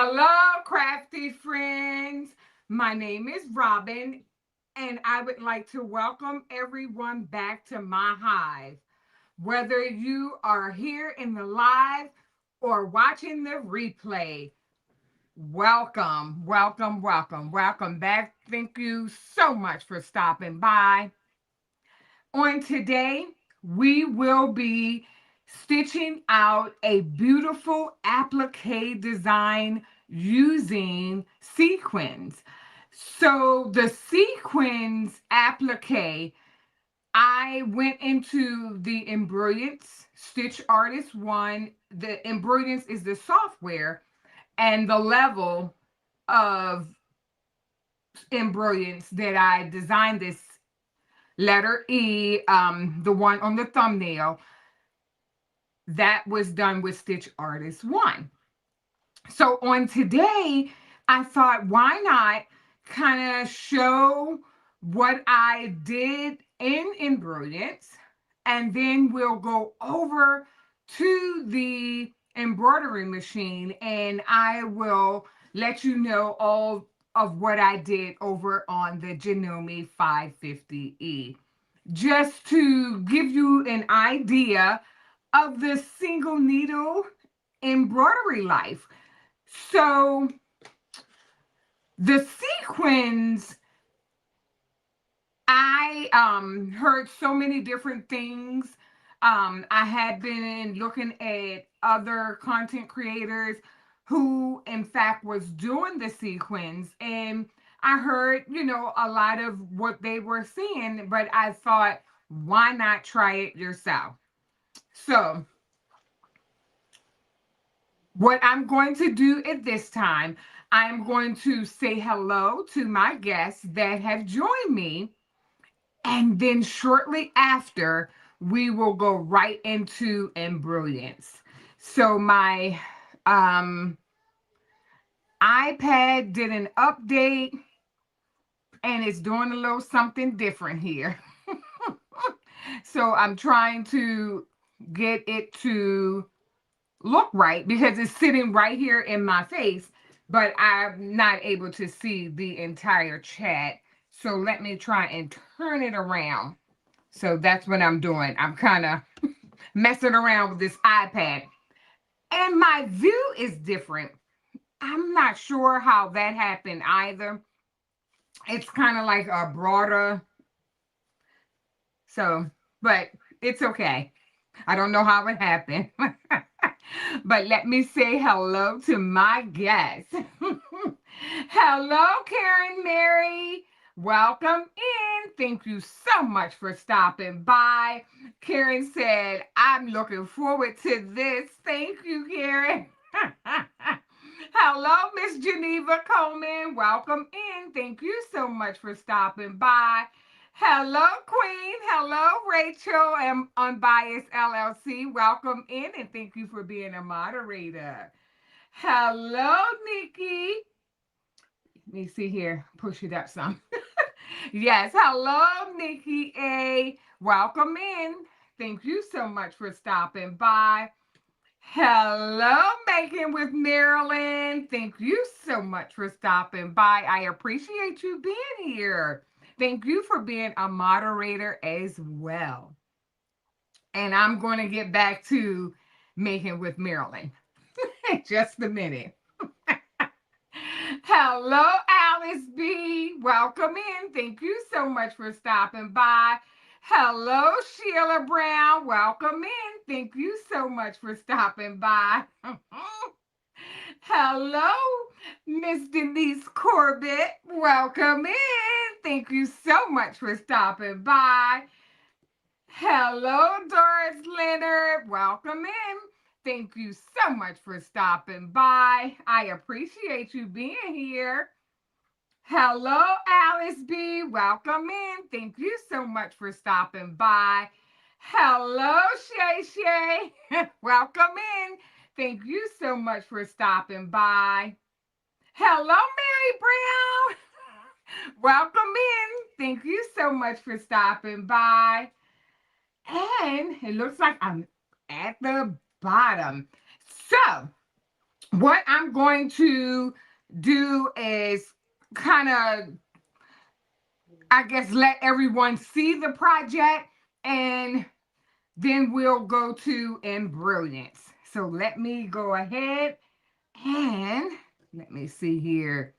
Hello, crafty friends. My name is Robin, and I would like to welcome everyone back to my hive. Whether you are here in the live or watching the replay, welcome, welcome, welcome, welcome back. Thank you so much for stopping by. On today, we will be stitching out a beautiful applique design using sequins. So the sequins applique, I went into the Embrilliance StitchArtist one. The Embrilliance is the software, and the level of Embrilliance that I designed this letter E, the one on the thumbnail, that was done with StitchArtist 1. So on today, I thought, why not kind of show what I did in Embrilliance, and then we'll go over to the embroidery machine, and I will let you know all of what I did over on the Janome 550e, just to give you an idea of the single needle embroidery life. So the sequins, I heard so many different things. I had been looking at other content creators who in fact was doing the sequins, and I heard, a lot of what they were saying, but I thought, why not try it yourself? So what I'm going to do at this time, I'm going to say hello to my guests that have joined me. And then shortly after, we will go right into Embrilliance. So my iPad did an update, and it's doing a little something different here. So I'm trying to get it to look right because it's sitting right here in my face, but I'm not able to see the entire chat. So let me try and turn it around. So that's what I'm doing. I'm kind of messing around with this iPad. And my view is different. I'm not sure how that happened either. It's kind of like a broader. So, but it's okay. I don't know how it happened. But let me say hello to my guests. Hello, Karen Mary. Welcome in. Thank you so much for stopping by. Karen said, I'm looking forward to this. Thank you, Karen. Hello, Miss Geneva Coleman. Welcome in. Thank you so much for stopping by. Hello, Queen. Hello, Rachel and Unbiased LLC. Welcome in, and thank you for being a moderator. Hello, Nikki. Let me see here. Push it up some. Yes. Hello, Nikki A. Welcome in. Thank you so much for stopping by. Hello, Making with Marilyn. Thank you so much for stopping by. I appreciate you being here. Thank you for being a moderator as well. And I'm going to get back to Making with Marilyn in just a minute. Hello, Alice B. Welcome in. Thank you so much for stopping by. Hello, Sheila Brown. Welcome in. Thank you so much for stopping by. Hello, Miss Denise Corbett. Welcome in. Thank you so much for stopping by. Hello, Doris Leonard. Welcome in. Thank you so much for stopping by. I appreciate you being here. Hello, Alice B. Welcome in. Thank you so much for stopping by. Hello, Shay Shay. Welcome in. Thank you so much for stopping by. Hello, Mary Brown. Welcome in. Thank you so much for stopping by. And it looks like I'm at the bottom. So what I'm going to do is kind of, I guess, let everyone see the project, and then we'll go to Embrilliance. So let me go ahead and let me see here.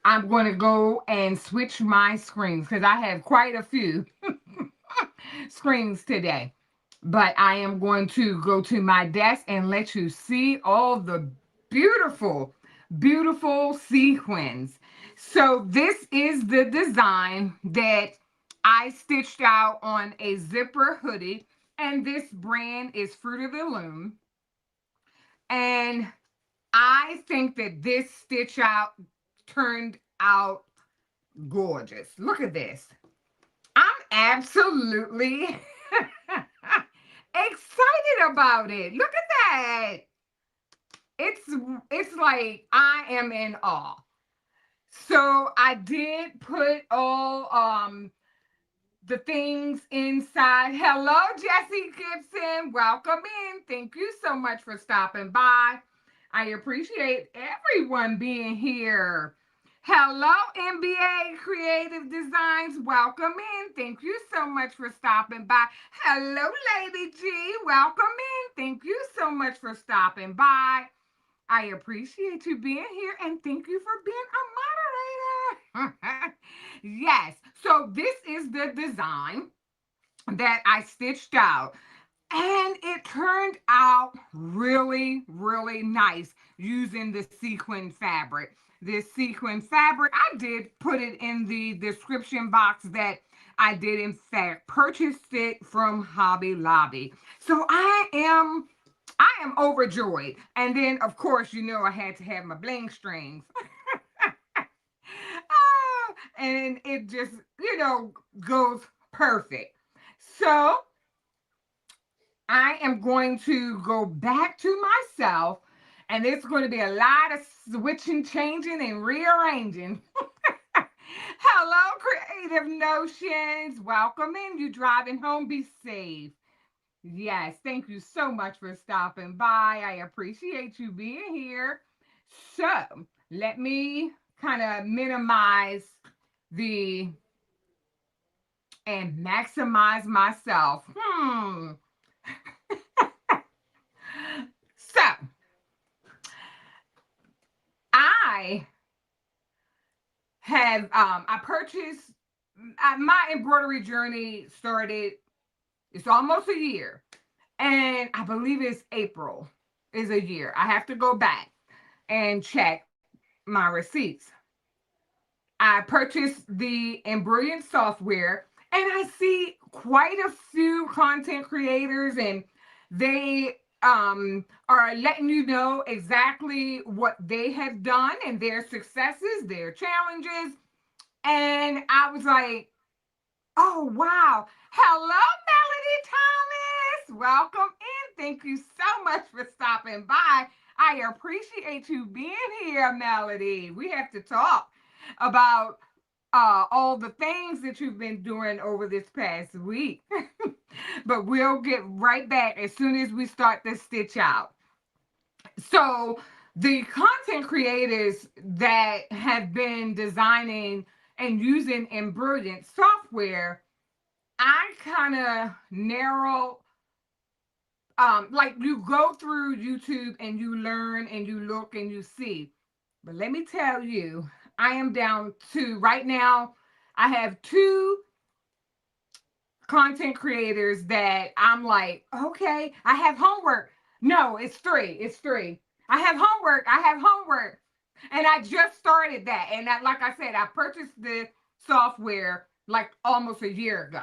I'm going to go and switch my screens because I have quite a few screens today. But I am going to go to my desk and let you see all the beautiful, beautiful sequins. So this is the design that I stitched out on a zipper hoodie. And this brand is Fruit of the Loom. And I think that this stitch out turned out gorgeous. Look at this. I'm absolutely excited about it. Look at that. It's it's like I am in awe. So I did put all the things inside. Hello, Jessie Gibson. Welcome in. Thank you so much for stopping by. I appreciate everyone being here. Hello, NBA Creative Designs. Welcome in. Thank you so much for stopping by. Hello, Lady G. Welcome in. Thank you so much for stopping by. I appreciate you being here and thank you for being a moderator. Yes, so this is the design that I stitched out. And it turned out really, really nice using the sequin fabric. This sequin fabric, I did put it in the description box that I did in fact purchase it from Hobby Lobby. So I am overjoyed. And then of course, you know, I had to have my bling strings. And it just, you know, goes perfect. So I am going to go back to myself, and it's going to be a lot of switching, changing, and rearranging. Hello, Creative Notions. Welcome in. You driving home, be safe. Yes, thank you so much for stopping by. I appreciate you being here. So let me kind of minimize the and maximize myself. So I have I purchased my embroidery journey started, it's almost a year, and I believe it's April is a year. I have to go back and check my receipts. I purchased the Embrilliance software, and I see quite a few content creators, and they are letting you know exactly what they have done and their successes, their challenges. And I was like, oh, wow. Hello, Melody Thomas. Welcome in. Thank you so much for stopping by. I appreciate you being here, Melody. We have to talk about all the things that you've been doing over this past week. But we'll get right back as soon as we start the stitch out. So the content creators that have been designing and using Embrilliance software, I kind of narrow, like you go through YouTube and you learn and you look and you see. But let me tell you, I am down to right now, I have two content creators that I'm like, okay, I have homework. No, it's three. It's three. I have homework. I have homework. And I just started that. And that, like I said, I purchased the software like almost a year ago.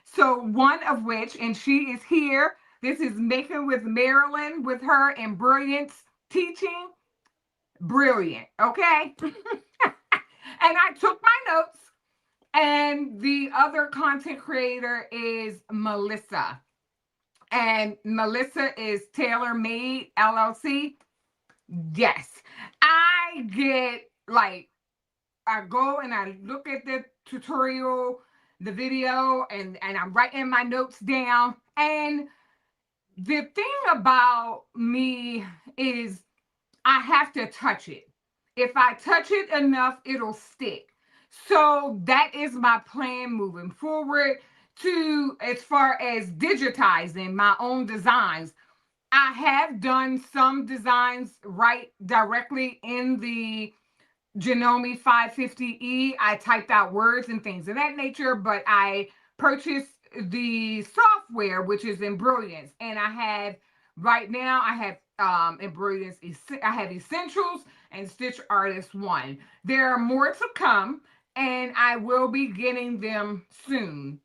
So one of which, and she is here, this is Making with Marilyn with her Embrilliance teaching. Brilliant. Okay. And I took my notes. And the other content creator is Melissa. And Melissa is Tailor Made LLC. Yes. I get like, I go and I look at the tutorial, the video, and I'm writing my notes down. And the thing about me is I have to touch it. If I touch it enough, it'll stick. So that is my plan moving forward to as far as digitizing my own designs. I have done some designs right directly in the Janome 550e. I typed out words and things of that nature, but I purchased the software, which is Embrilliance, and I have right now I have Embrilliance. I have Essentials and Stitch Artist One. There are more to come, and I will be getting them soon.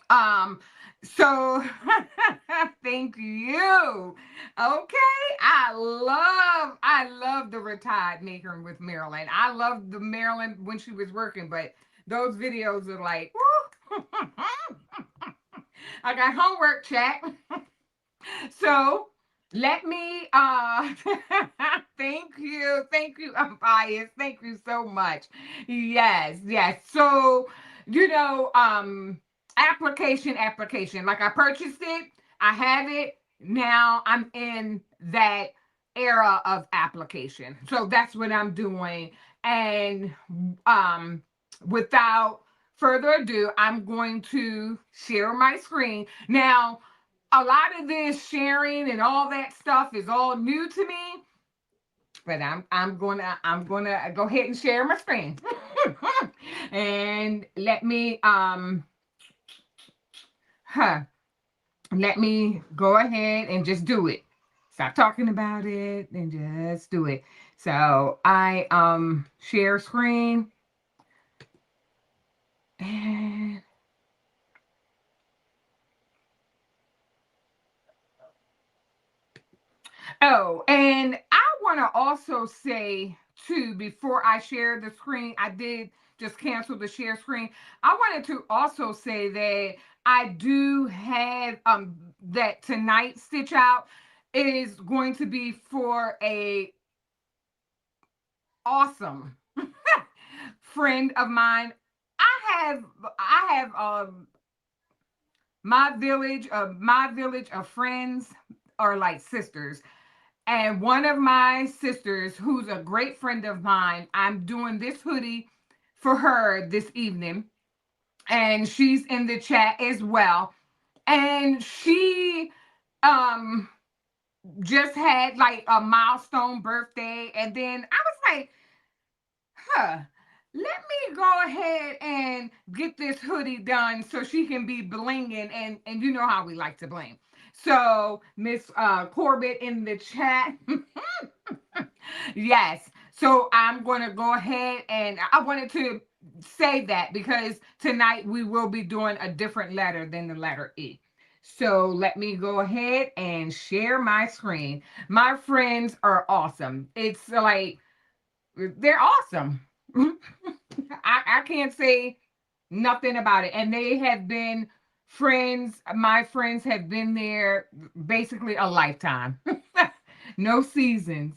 Um, so thank you. Okay, I love the retired maker with Marilyn. I loved the Marilyn when she was working, but those videos are like, woo. I got homework, chat. So let me thank you, I'm biased. Thank you so much. Yes, yes. So, you know, application. Like I purchased it, I have it. Now I'm in that era of application. So that's what I'm doing. And um without further ado, I'm going to share my screen. Now, a lot of this sharing and all that stuff is all new to me, but I'm gonna go ahead and share my screen. And huh, let me go ahead and just do it. Stop talking about it and just do it. So I share screen and oh, and I want to also say too, before I share the screen, I did just cancel the share screen. I wanted to also say that I do have that tonight stitch out is going to be for a awesome friend of mine. I have my village of friends are like sisters. And one of my sisters, who's a great friend of mine, I'm doing this hoodie for her this evening. And she's in the chat as well. And she um just had like a milestone birthday. And then I was like, huh, let me go ahead and get this hoodie done so she can be blinging, and you know how we like to bling. So Miss Corbett in the chat. Yes. So I'm going to go ahead, and I wanted to say that because tonight we will be doing a different letter than the letter E. So let me go ahead and share my screen. My friends are awesome. It's like they're awesome. I can't say nothing about it. And they have been friends. My friends have been there basically a lifetime. No seasons.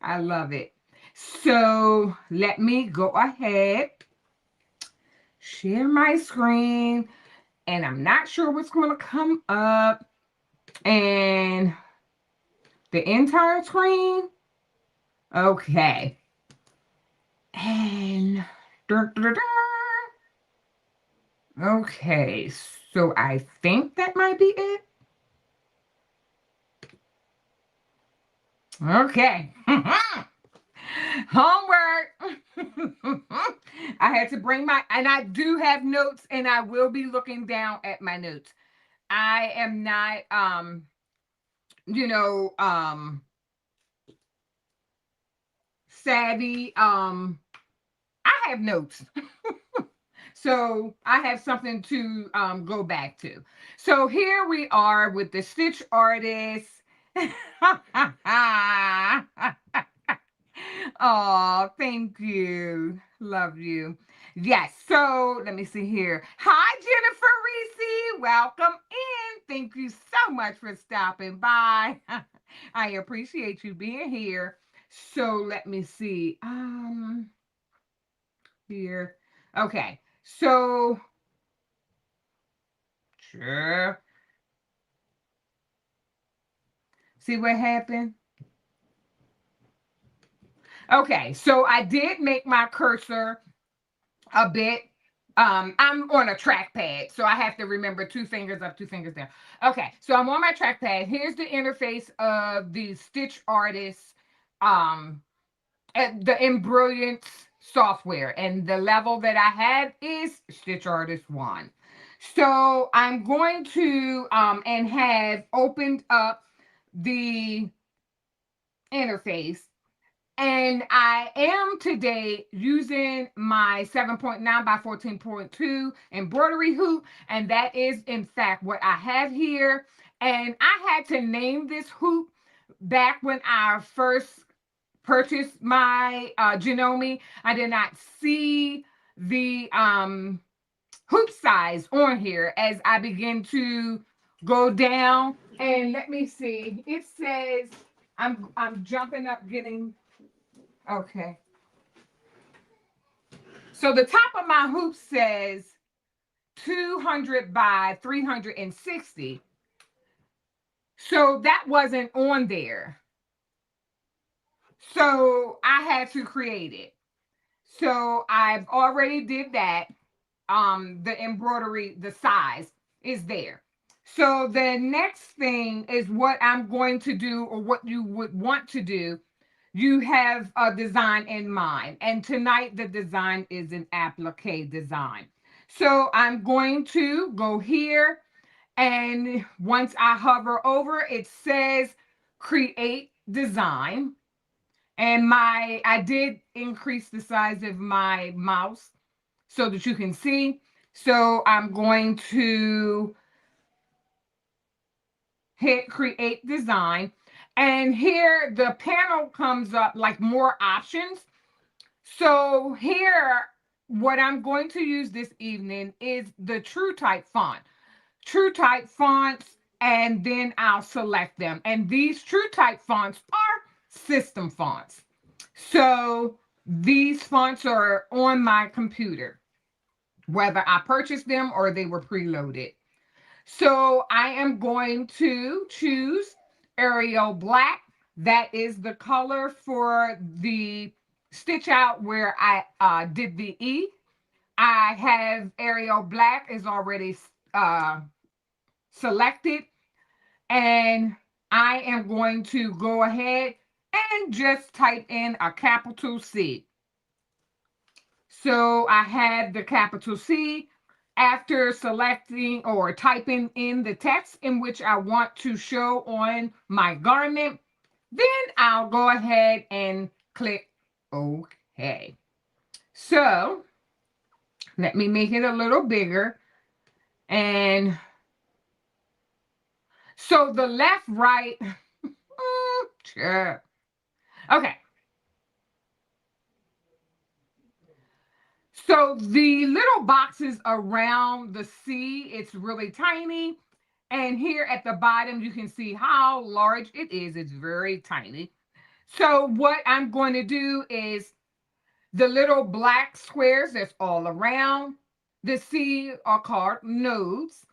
I love it. So let me go ahead, share my screen, and I'm not sure what's going to come up. And the entire screen. Okay. And okay, so I think that might be it. Okay. Homework. I had to bring and I do have notes, and I will be looking down at my notes. I am not, you know, savvy. I have notes. So I have something to go back to. So here we are with the Stitch Artist. Oh, thank you. Love you. Yes. So let me see here. Hi, Jennifer Reese. Welcome in. Thank you so much for stopping by. I appreciate you being here. So let me see. Here. Okay. So sure. See what happened? Okay, so I did make my cursor a bit. I'm on a trackpad, so I have to remember 2 fingers up, 2 fingers down. Okay, so I'm on my trackpad. Here's the interface of the StitchArtist, um, the Embrilliance software, and the level that I have is StitchArtist 1. So I'm going to and have opened up the interface. And I am today using my 7.9 by 14.2 embroidery hoop. And that is, in fact, what I have here. And I had to name this hoop back when I first purchased my Janome. I did not see the hoop size on here as I begin to go down. And let me see. It says I'm jumping up getting. Okay. So the top of my hoop says 200 by 360. So that wasn't on there. So I had to create it. So I've already did that. The embroidery, the size is there. So the next thing is what I'm going to do, or what you would want to do. You have a design in mind. And tonight the design is an applique design. So I'm going to go here. And once I hover over, it says create design. And I did increase the size of my mouse so that you can see. So I'm going to hit create design. And here the panel comes up like more options. So here, what I'm going to use this evening is the True Type font. True Type fonts, and then I'll select them. And these True Type fonts are system fonts. So these fonts are on my computer, whether I purchased them or they were preloaded. So I am going to choose Arial Black. That is the color for the stitch out where I did the E. I have Arial Black is already selected. And I am going to go ahead and just type in a capital C. So I have the capital C. After selecting or typing in the text in which I want to show on my garment, then I'll go ahead and click OK. So let me make it a little bigger. And so the left, right, sure. Okay. So the little boxes around the C, it's really tiny. And here at the bottom, you can see how large it is. It's very tiny. So what I'm going to do is the little black squares that's all around the C are called nodes.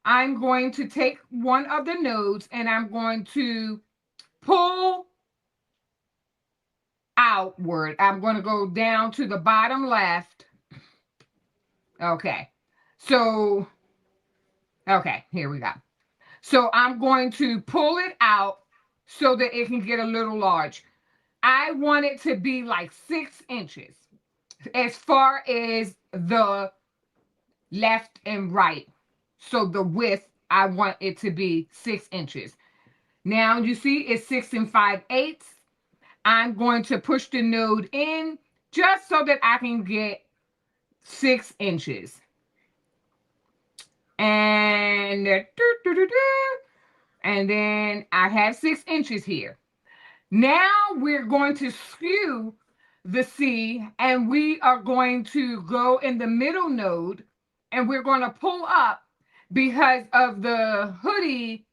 I'm going to take one of the nodes and I'm going to pull outward. I'm going to go down to the bottom left. Okay. So, okay, here we go. So I'm going to pull it out so that it can get a little large. I want it to be like 6 inches as far as the left and right. So the width, I want it to be 6 inches. Now you see it's 6 5/8. I'm going to push the node in just so that I can get 6 inches. And then I have 6 inches here. Now we're going to skew the C, and we are going to go in the middle node, and we're going to pull up because of the hoodie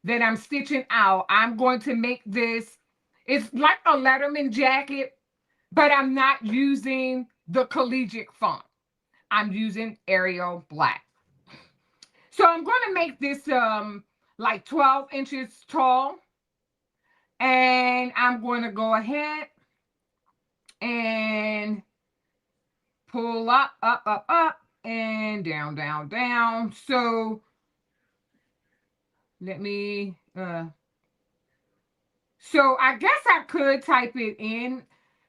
that I'm stitching out. I'm going to make this, it's like a Letterman jacket, but I'm not using the collegiate font. I'm using Arial Black. So I'm going to make this like 12 inches tall. And I'm going to go ahead and pull up, up, up, up, and down, down, down. So let me, so I guess I could type it in.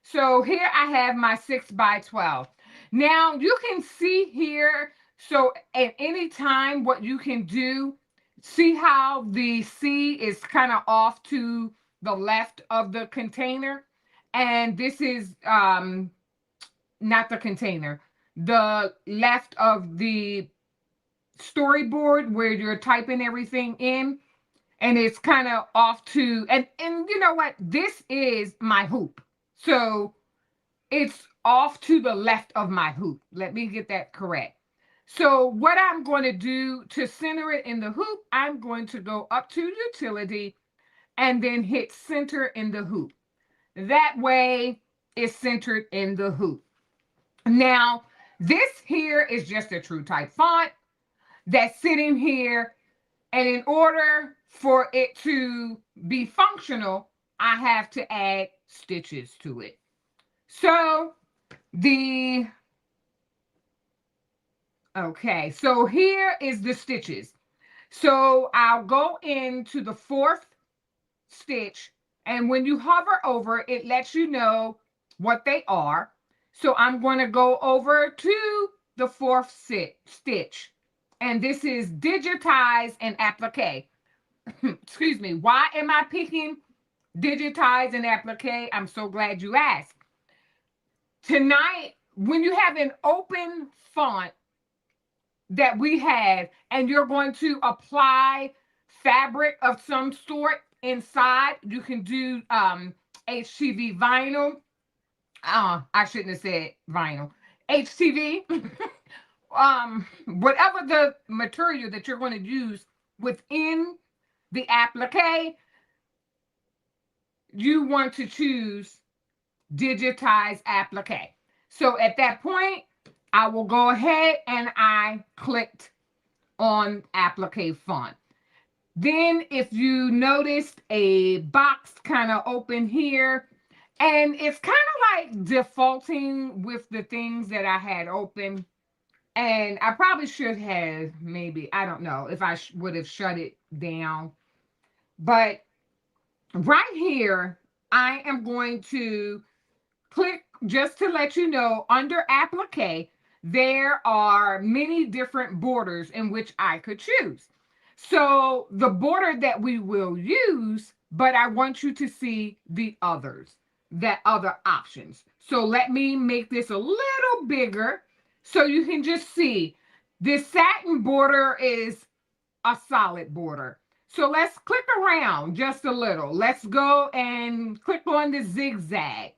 So here I have my 6 by 12. Now you can see here, so at any time what you can do, see how the C is kind of off to the left of the container. And this is not the container, the left of the storyboard where you're typing everything in, and it's kind of off to, and you know what, this is my hoop, so it's off to the left of my hoop. Let me get that correct. So what I'm going to do to center it in the hoop, I'm going to go up to utility and then hit center in the hoop. That way it's centered in the hoop. Now this here is just a true type font that's sitting here, and in order for it to be functional, I have to add stitches to it. So okay, so here is the stitches. So I'll go into the 4th stitch, and when you hover over, it lets you know what they are. So I'm going to go over to the 4th stitch, and this is digitize and applique. Excuse me. Why am I picking digitize and applique? I'm so glad you asked. Tonight, when you have an open font that we have, and you're going to apply fabric of some sort inside, you can do HTV vinyl. I shouldn't have said vinyl. HTV. Whatever the material that you're going to use within the applique, you want to choose digitize applique. So at that point, I will go ahead and I clicked on applique font. Then if you noticed a box kind of open here, and it's kind of like defaulting with the things that I had open. And I probably should have, maybe, I don't know if I would have shut it down. But right here, I am going to click, just to let you know, under applique, there are many different borders in which I could choose. So the border that we will use, but I want you to see the others, the other options. So let me make this a little bigger so you can just see this satin border is a solid border. So let's click around just a little. Let's go and click on the zigzag.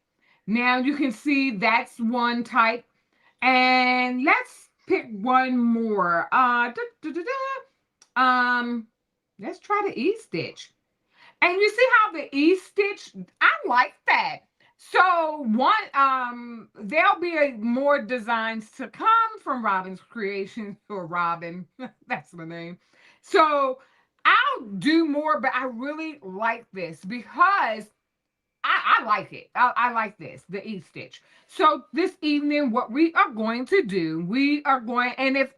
Now you can see that's one type. And let's pick one more. Let's try the E-stitch. And you see how the E-stitch, I like that. So there'll be more designs to come from Robin's Creations, or Robin, that's my name. So I'll do more, but I really like this because I like it. I like this, the E-stitch. So this evening, what we are going to do, we are going, and if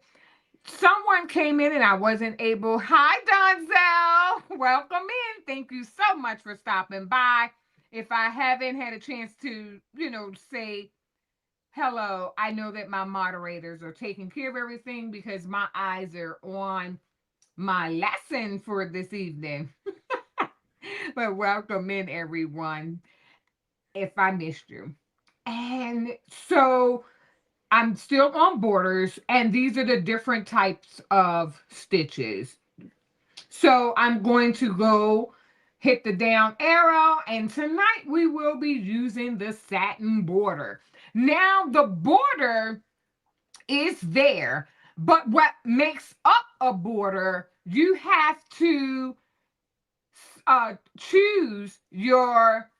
someone came in and I wasn't able, hi, Donzel, welcome in. Thank you so much for stopping by. If I haven't had a chance to, say hello, I know that my moderators are taking care of everything because my eyes are on my lesson for this evening. But welcome in, everyone, if I missed you. And so I'm still on borders, and these are the different types of stitches. So I'm going to go hit the down arrow, and tonight we will be using the satin border. Now the border is there, but what makes up a border, you have to choose your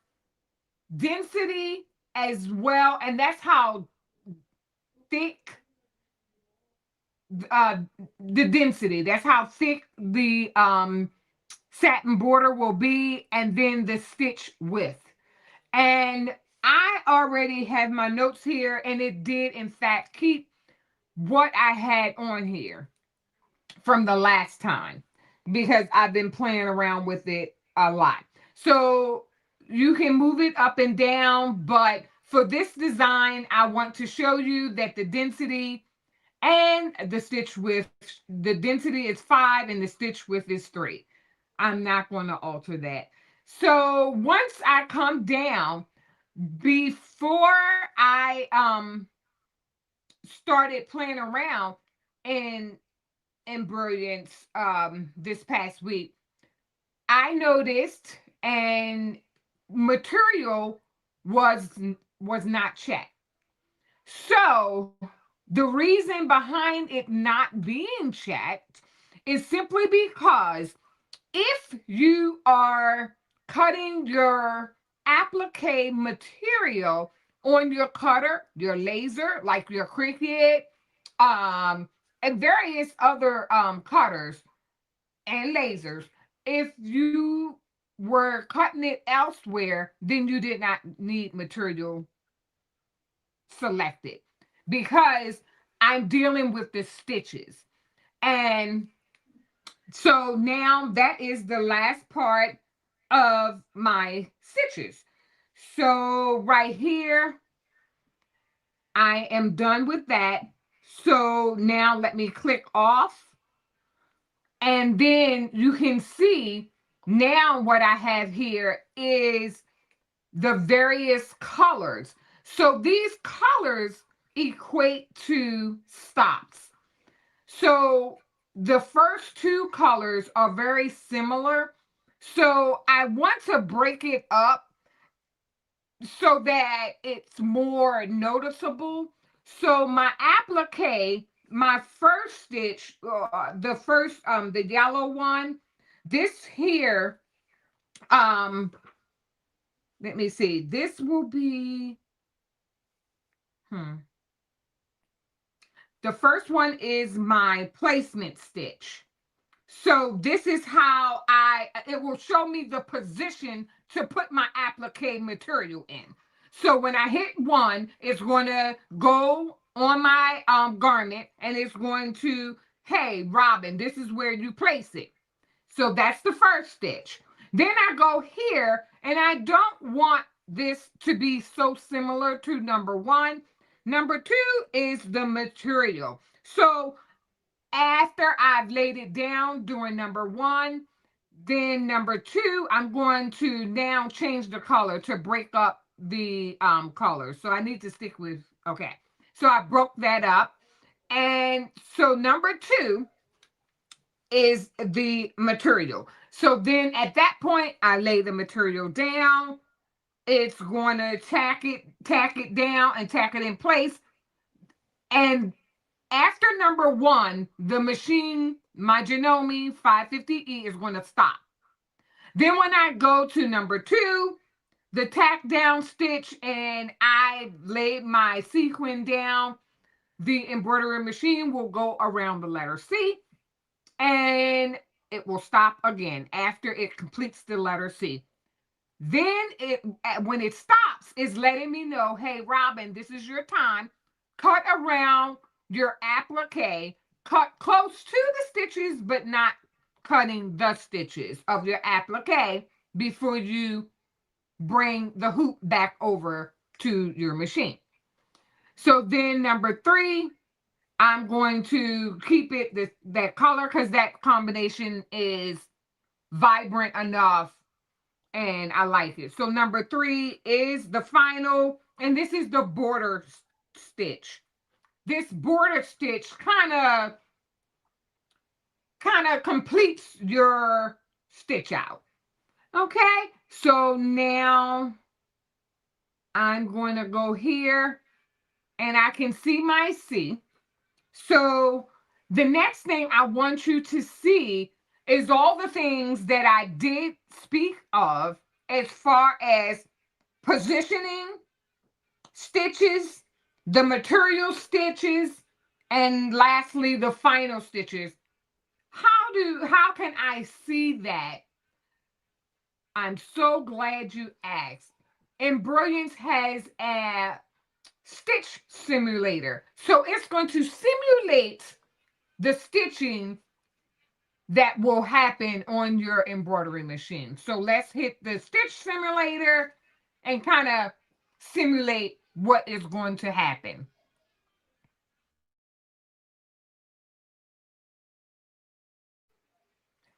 density as well, and that's how thick the density, that's how thick the satin border will be, and then the stitch width. And I already have my notes here, and it did in fact keep what I had on here from the last time, because I've been playing around with it a lot. So you can move it up and down, but for this design, I want to show you that the density and the stitch width, the density is 5 and the stitch width is 3. I'm not going to alter that. So once I come down, before I started playing around in Embrilliance this past week, I noticed and material was was not checked. So the reason behind it not being checked is simply because if you are cutting your applique material on your cutter, your laser, like your Cricut, um, and various other cutters and lasers, if you were cutting it elsewhere, then you did not need material selected, because I'm dealing with the stitches. And so now that is the last part of my stitches. So right here, I am done with that. So now let me click off. And then you can see now what I have here is the various colors. So these colors equate to stops. So the first two colors are very similar. So I want to break it up so that it's more noticeable. So my applique, my first stitch, the yellow one, this here, um, let me see, this will be, the first one is my placement stitch. So this is how it will show me the position to put my applique material in. So when I hit one, it's going to go on my garment, and it's going to, hey, Robin, this is where you place it. So that's the first stitch. Then I go here, and I don't want this to be so similar to number one. Number two is the material. So after I've laid it down doing number one, then number two, I'm going to now change the color to break up the color. So I need to stick with, okay. So I broke that up. And so number two is the material. So then at that point, I lay the material down. It's going to tack it down and tack it in place. And after number one, the machine, my Janome 550e, is going to stop. Then when I go to number two, the tack down stitch, and I laid my sequin down, the embroidery machine will go around the letter C, and it will stop again after it completes the letter C. Then when it stops, it's letting me know, hey, Robin, this is your time. Cut around your applique, cut close to the stitches, but not cutting the stitches of your applique before you bring the hoop back over to your machine. So then number three, I'm going to keep it that color, because that combination is vibrant enough and I like it. So number three is the final, and this is the border stitch. This border stitch kind of completes your stitch out. Okay, so now I'm going to go here, and I can see my C. So the next thing I want you to see is all the things that I did speak of as far as positioning, stitches, the material stitches, and lastly, the final stitches. How can I see that I'm so glad you asked. Embrilliance has a stitch simulator. So it's going to simulate the stitching that will happen on your embroidery machine. So let's hit the stitch simulator and kind of simulate what is going to happen.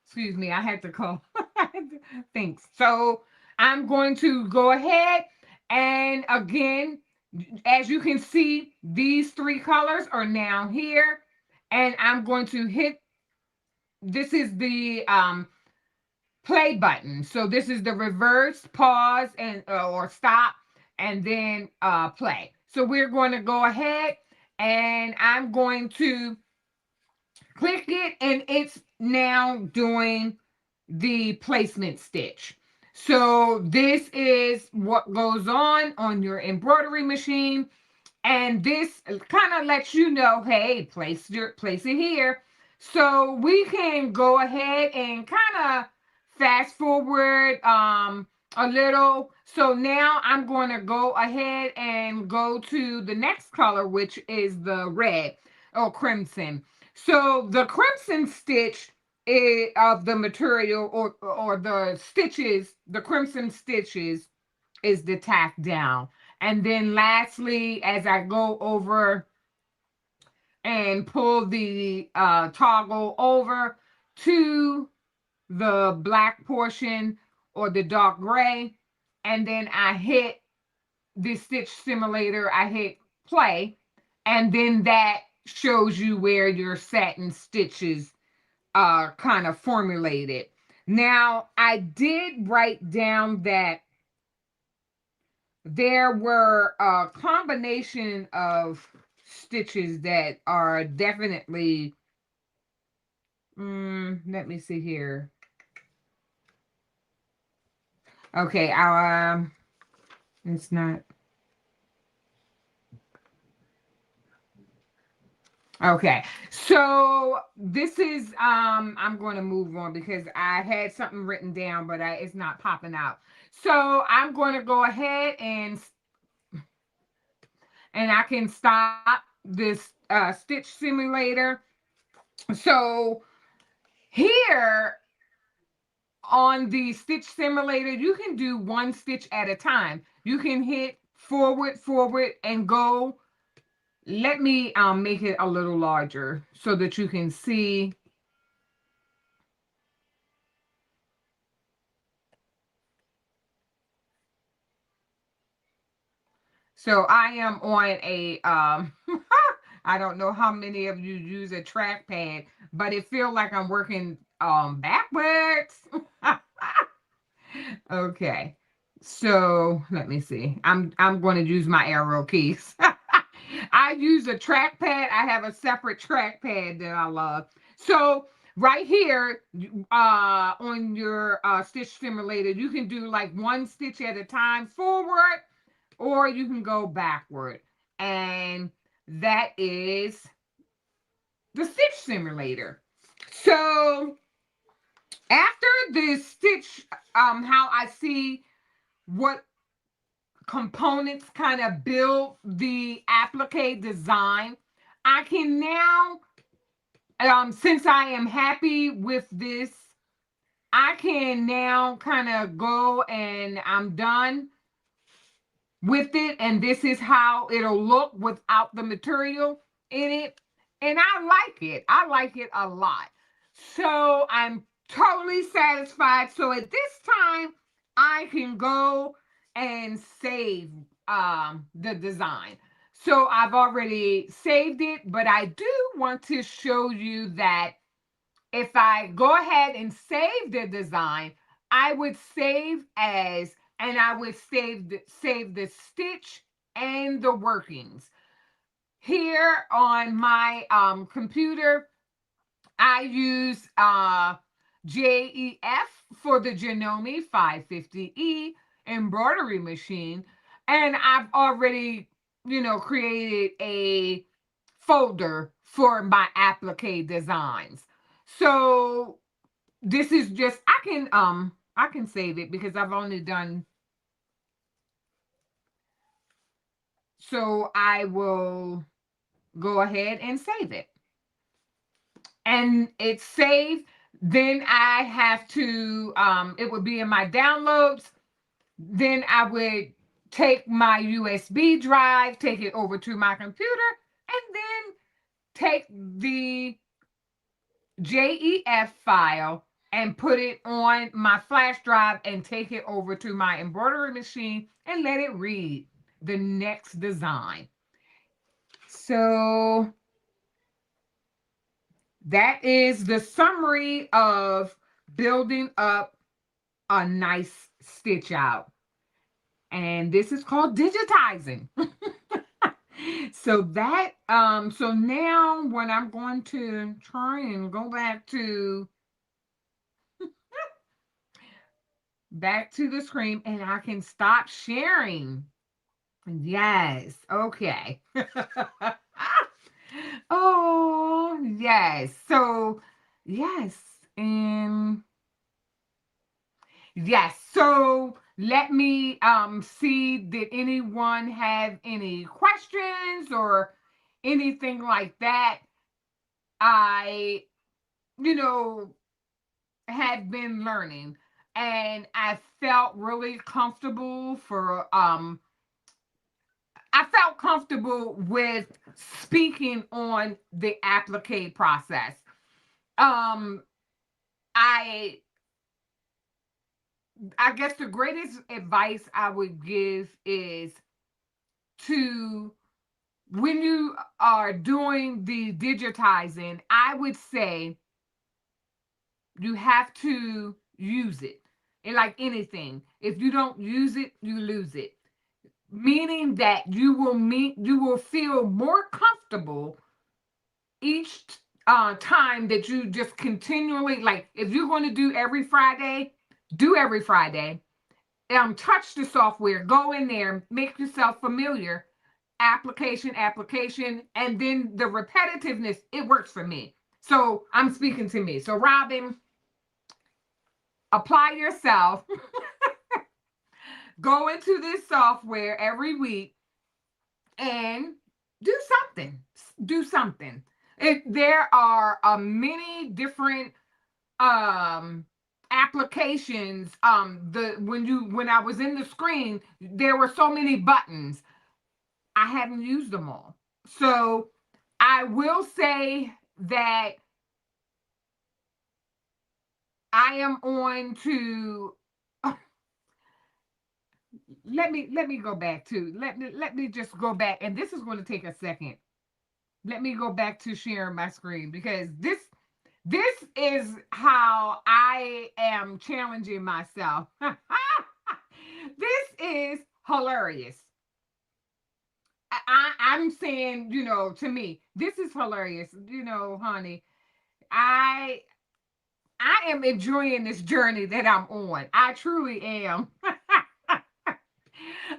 Excuse me, I had to call. Thanks. So I'm going to go ahead and again, as you can see, these three colors are now here. And I'm going to hit, this is the play button. So this is the reverse, pause, and or stop, and then play. So we're going to go ahead and I'm going to click it, and it's now doing the placement stitch. So this is what goes on your embroidery machine. And this kind of lets you know, hey, place it here. So we can go ahead and kind of fast forward a little. So now I'm going to go ahead and go to the next color, which is the red or crimson. So the crimson stitch of the material or the stitches, the crimson stitches is the tack down. And then lastly, as I go over and pull the toggle over to the black portion or the dark gray, and then I hit the stitch simulator, I hit play, and then that shows you where your satin stitches are kind of formulated. Now, I did write down that there were a combination of stitches that are definitely, let me see here. Okay, it's not. Okay, so this is, I'm going to move on because I had something written down, but it's not popping out. So I'm going to go ahead and I can stop this stitch simulator. So here on the stitch simulator, you can do one stitch at a time. You can hit forward, and go. Let me make it a little larger so that you can see. So I am on a, I don't know how many of you use a trackpad, but it feels like I'm working backwards. Okay. So let me see. I'm going to use my arrow keys. I use a trackpad. I have a separate trackpad that I love. So right here on your stitch simulator, you can do like one stitch at a time forward, or you can go backward. And that is the stitch simulator. So after the stitch, how I see what components kind of build the applique design, I can now, since I am happy with this, I can now kind of go and I'm done with it. And this is how it'll look without the material in it. And I like it. I like it a lot. So I'm totally satisfied. So at this time, I can go and save the design. So I've already saved it, but I do want to show you that if I go ahead and save the design, I would save as, and I would save the stitch and the workings. Here on my computer, I use JEF for the Janome 550e embroidery machine. And I've already, created a folder for my applique designs. So this is just, I can I can save it because I've only done, so I will go ahead and save it. And it's saved. Then I have to, it would be in my downloads. Then I would take my USB drive, take it over to my computer, and then take the JEF file and put it on my flash drive and take it over to my embroidery machine and let it read the next design. So that is the summary of building up a nice stitch out. And this is called digitizing. So that so now when I'm going to try and go back to the screen and I can stop sharing. Yes, okay. Oh, yes. So, yes. And yes. So, let me see, did anyone have any questions or anything like that? I, you know, had been learning and I felt really comfortable for I felt comfortable with speaking on the applique process. Um, I I guess the greatest advice I would give is to, when you are doing the digitizing, I would say you have to use it. And like anything, if you don't use it, you lose it. Meaning that you will feel more comfortable each time that you just continually, like if you're going to do every Friday, do every Friday. Touch the software, go in there, make yourself familiar, application, and then the repetitiveness, it works for me. So I'm speaking to me. So Robin, apply yourself, go into this software every week and do something. Do something. There are many different applications. The when I was in the screen, there were so many buttons. I haven't used them all. So I will say that I am on to let me go back to let me just go back, and this is going to take a second. Let me go back to sharing my screen because this is how I am challenging myself. This is hilarious. I'm saying, to me, this is hilarious. Honey, I I am enjoying this journey that I'm on. I truly am.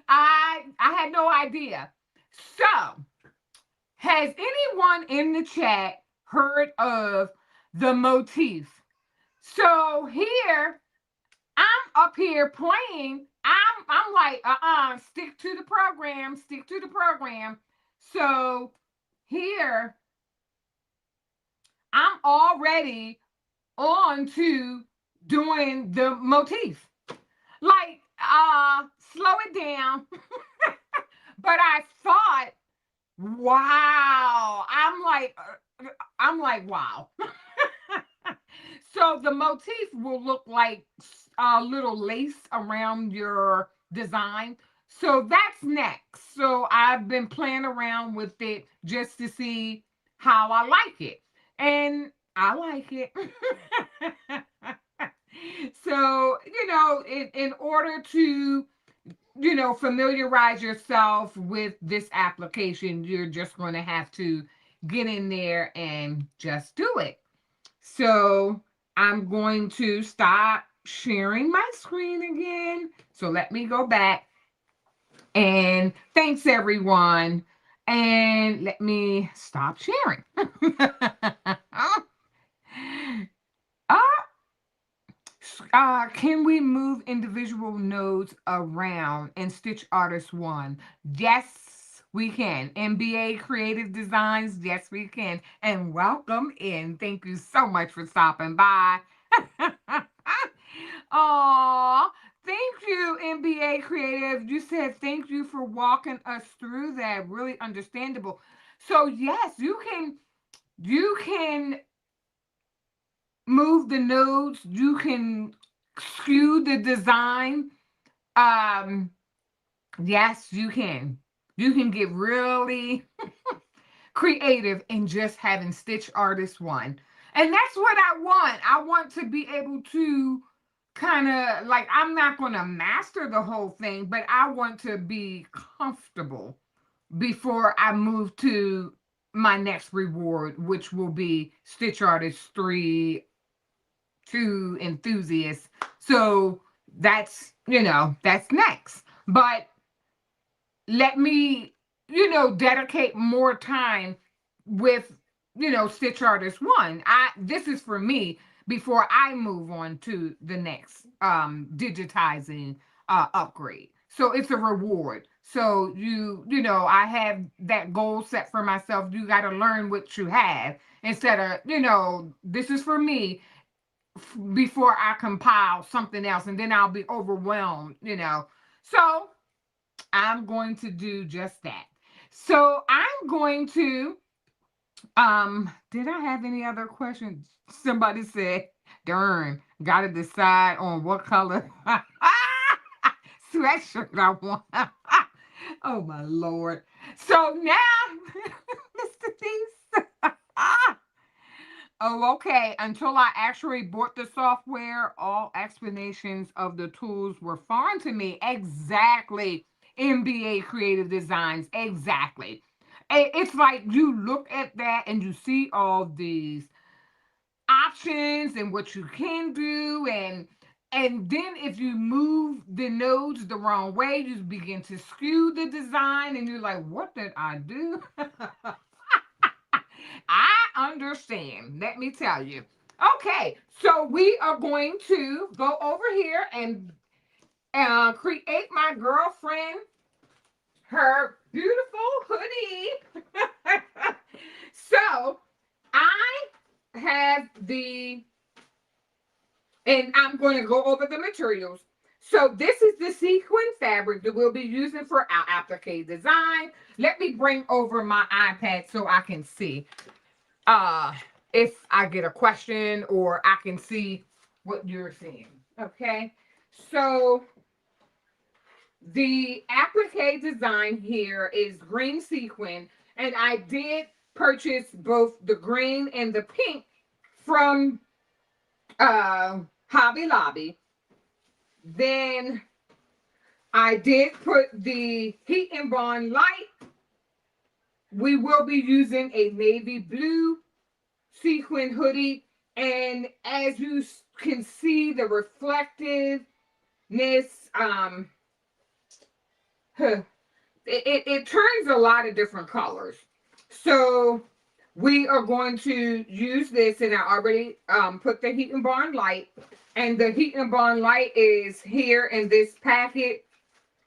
I had no idea. So, has anyone in the chat heard of the motif? So here I'm up here playing. I'm like, stick to the program, stick to the program. So here I'm already on to doing the motif. Like, slow it down. But I thought, wow. I'm like, wow. So the motif will look like a little lace around your design. So that's next. So I've been playing around with it just to see how I like it. And I like it. So, in order to, familiarize yourself with this application, you're just going to have to get in there and just do it. So I'm going to stop sharing my screen again. So let me go back. And thanks, everyone. And let me stop sharing. Can we move individual nodes around in StitchArtist 1? Yes, we can. MBA Creative Designs, yes, we can. And welcome in. Thank you so much for stopping by. Aw, thank you, MBA Creative. You said thank you for walking us through that. Really understandable. So yes, you can move the nodes, you can skew the design. Um, yes, you can. You can get really creative in just having Stitch Artist 1. And that's what I want. I want to be able to kind of like, I'm not going to master the whole thing, but I want to be comfortable before I move to my next reward, which will be Stitch Artist 3 to enthusiasts. So that's next. But let me, dedicate more time with, Stitch Artist 1. This is for me before I move on to the next digitizing upgrade. So it's a reward. So I have that goal set for myself. You got to learn what you have instead of, this is for me before I compile something else, and then I'll be overwhelmed. So I'm going to do just that. So I'm going to, did I have any other questions? Somebody said, darn, gotta decide on what color sweatshirt I want. Oh my Lord. So now, Mr. Beast. Oh, okay. Until I actually bought the software, all explanations of the tools were foreign to me. Exactly. MBA Creative Designs. Exactly. It's like you look at that and you see all these options and what you can do, and then if you move the nodes the wrong way, you begin to skew the design and you're like, what did I do? I understand. Let me tell you. Okay, so we are going to go over here and create my girlfriend her beautiful hoodie. So I have and I'm going to go over the materials. So this is the sequin fabric that we'll be using for our applique design. Let me bring over my iPad so I can see if I get a question or I can see what you're seeing. Okay, so the applique design here is green sequin, and I did purchase both the green and the pink from Hobby Lobby. Then I did put the Heat and Bond Light. We will be using a navy blue sequin hoodie, and as you can see, the reflectiveness, it turns a lot of different colors. So we are going to use this, and I already put the Heat and Bond Light, and the Heat and Bond Light is here in this packet.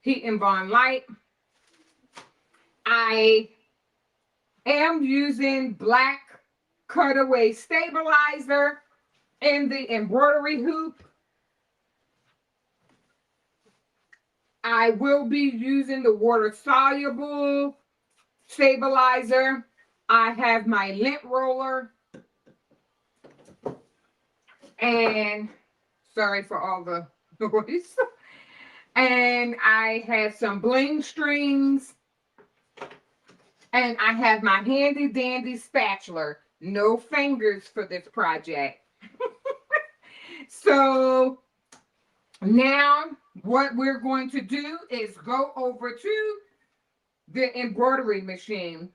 Heat and Bond Light. I am using black cutaway stabilizer in the embroidery hoop. I will be using the water soluble stabilizer. I have my lint roller, and sorry for all the noise. And I have some bling strings, and I have my handy dandy spatula. No fingers for this project. So now what we're going to do is go over to the embroidery machine.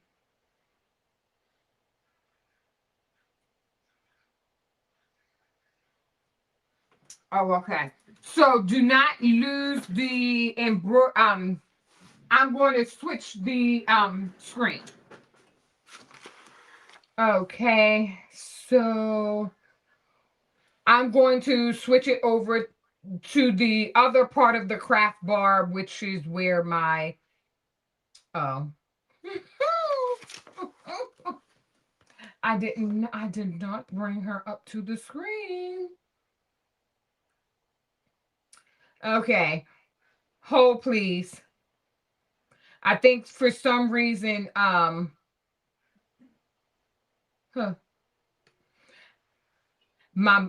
Oh, okay. So do not lose the I'm going to switch the screen. Okay, so I'm going to switch it over to the other part of the craft bar, which is where my oh I did not bring her up to the screen. Okay. Hold please. I think for some reason huh, my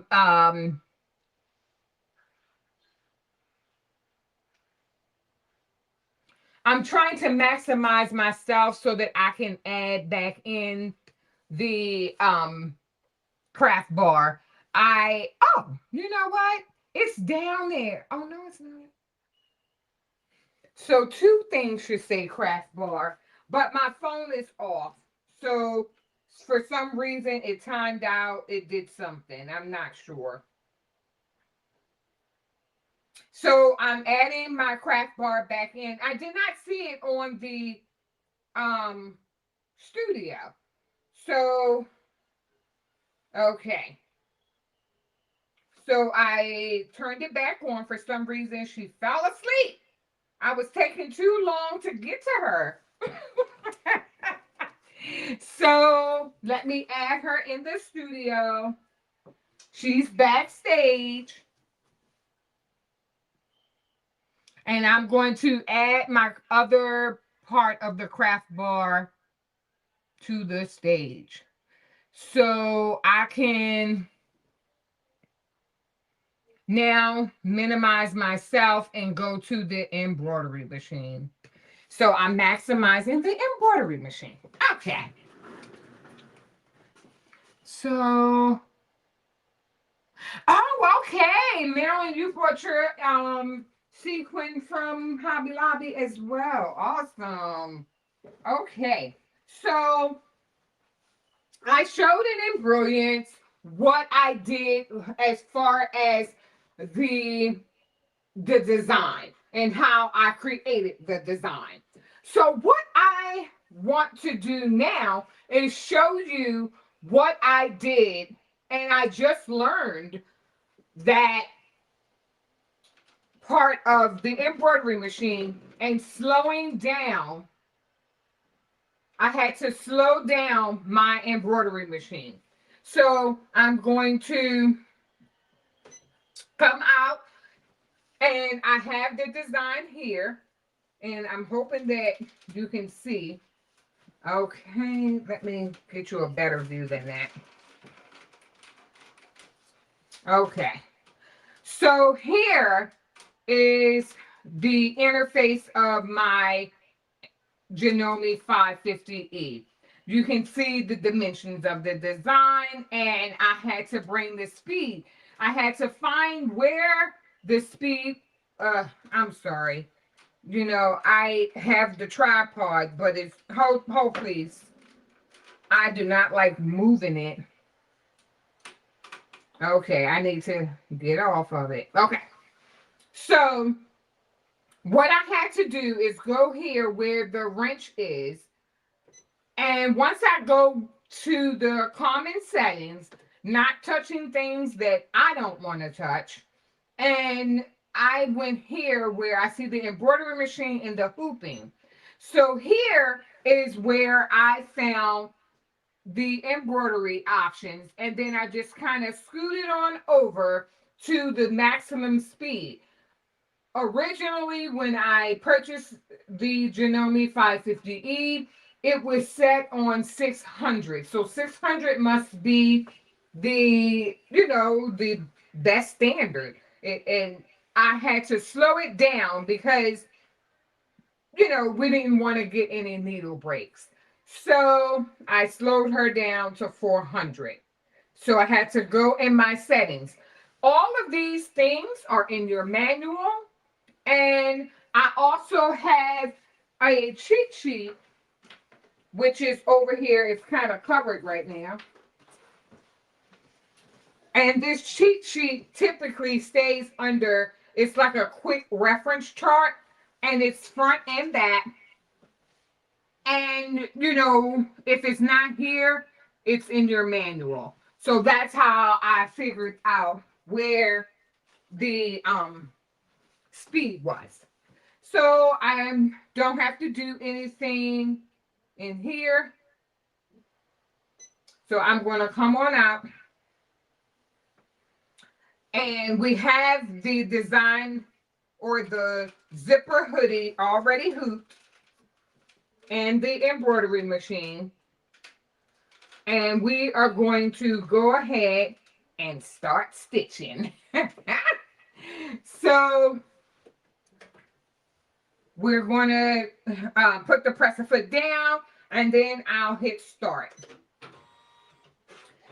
I'm trying to maximize myself so that I can add back in the craft bar. You know what? It's down there. Oh no, it's not. So two things should say craft bar, but my phone is off. So for some reason it timed out. It did something. I'm not sure. So I'm adding my craft bar back in. I did not see it on the um studio. So okay. So I turned it back on. For some reason she fell asleep. I was taking too long to get to her. So let me add her in the studio. She's backstage. And I'm going to add my other part of the craft bar to the stage. So I can now minimize myself and go to the embroidery machine. So I'm maximizing the embroidery machine. Okay. So, oh, okay. Marilyn, you brought your sequin from Hobby Lobby as well. Awesome. Okay. So I showed in Embrilliance what I did as far as the design and how I created the design. So what I want to do now is show you what I did, and I just learned that part of the embroidery machine and slowing down. I had to slow down my embroidery machine. So I'm going to come out, and I have the design here, and I'm hoping that you can see. Okay, let me get you a better view than that. Okay, so here is the interface of my Janome 550e. You can see the dimensions of the design, and I had to bring the speed. I had to find where the speed, I'm sorry. You know, I have the tripod, but it's, hold please. I do not like moving it. Okay, I need to get off of it. Okay, so what I had to do is go here where the wrench is. And once I go to the common settings, not touching things that I don't want to touch, and I went here where I see the embroidery machine and the hooping. So here is where I found the embroidery options, and then I just kind of scooted on over to the maximum speed. Originally, when I purchased the Janome 550e, it was set on 600. So 600 must be the, the best standard. And I had to slow it down because, we didn't want to get any needle breaks. So I slowed her down to 400. So I had to go in my settings. All of these things are in your manual. And I also have a cheat sheet, which is over here. It's kind of covered right now. And this cheat sheet typically stays under, it's like a quick reference chart, and it's front and back. And, if it's not here, it's in your manual. So that's how I figured out where the speed was. So I don't have to do anything in here. So I'm going to come on out. And we have the design or the zipper hoodie already hooped and the embroidery machine. And we are going to go ahead and start stitching. So we're going to put the presser foot down and then I'll hit start.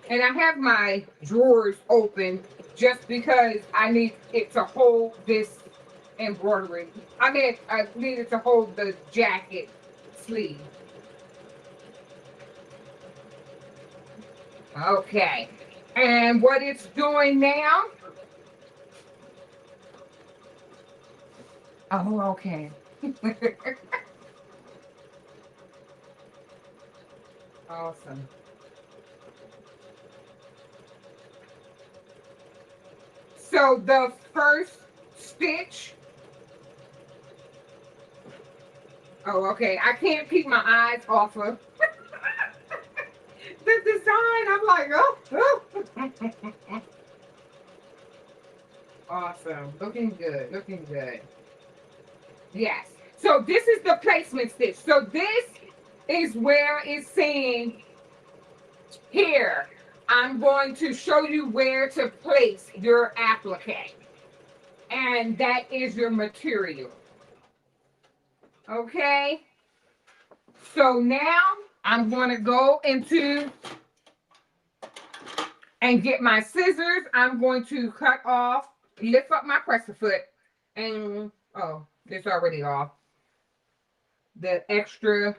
And I have my drawers open just because I need it to hold this embroidery. I need it to hold the jacket sleeve. Okay. And what it's doing now. Oh, okay. Awesome. So the first stitch. Oh, okay. I can't keep my eyes off of the design. I'm like, oh. Awesome. Looking good. Looking good. Yes. So this is the placement stitch. So this is where it's saying here, I'm going to show you where to place your applique. And that is your material. Okay. So now I'm going to go into and get my scissors. I'm going to cut off, lift up my presser foot, and oh, it's already off. The extra.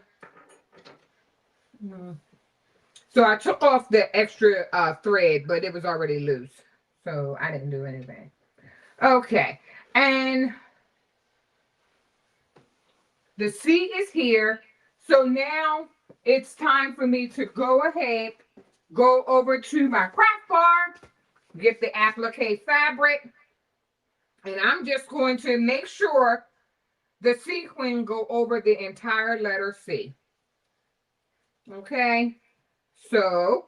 So I took off the extra thread, but it was already loose. So I didn't do anything. Okay. And the C is here. So now it's time for me to go ahead, go over to my craft bar, get the applique fabric, and I'm just going to make sure the sequin go over the entire letter C. Okay, so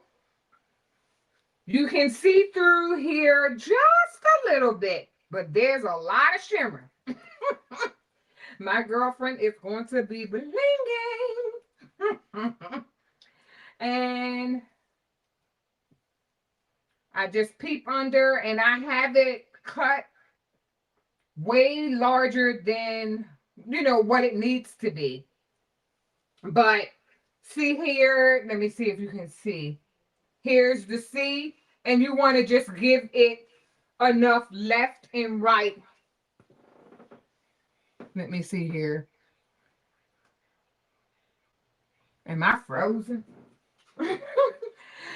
you can see through here just a little bit, but there's a lot of shimmer. My girlfriend is going to be blinging. And I just peep under and I have it cut way larger than, what it needs to be. But see here, let me see if you can see. Here's the C, and you want to just give it enough left and right. Let me see here. Am I frozen?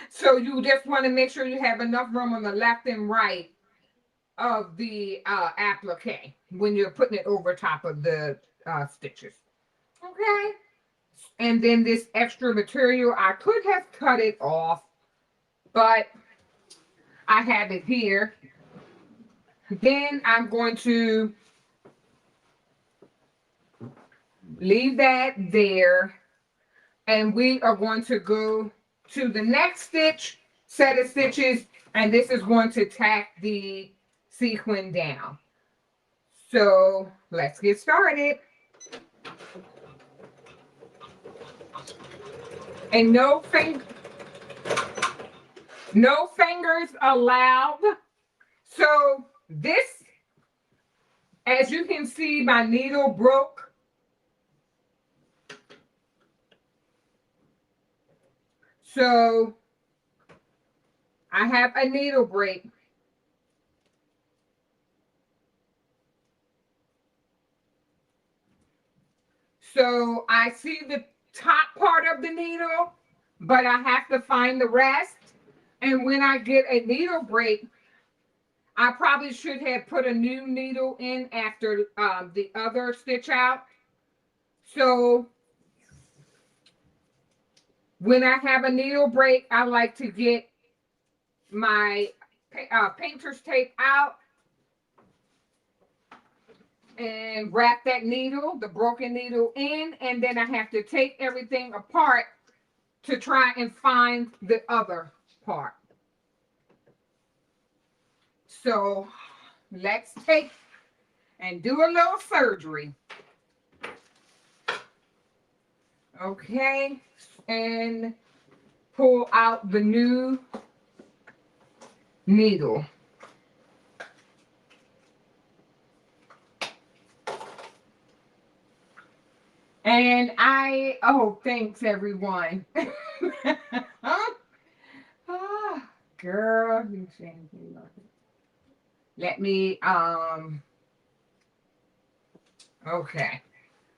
So you just want to make sure you have enough room on the left and right of the applique when you're putting it over top of the stitches. Okay. And then this extra material, I could have cut it off, but I have it here. Then I'm going to leave that there. And we are going to go to the next stitch, set of stitches, and this is going to tack the sequin down. So let's get started. And no fingers allowed. So this, as you can see, my needle broke. So I have a needle break. So I see the top part of the needle, but I have to find the rest. And when I get a needle break, I probably should have put a new needle in after the other stitch out. So when I have a needle break, I like to get my painter's tape out and wrap that needle, the broken needle in, and then I have to take everything apart to try and find the other part. So let's take and do a little surgery. Okay, and pull out the new needle. And oh, thanks everyone. Ah, girl, let me, okay.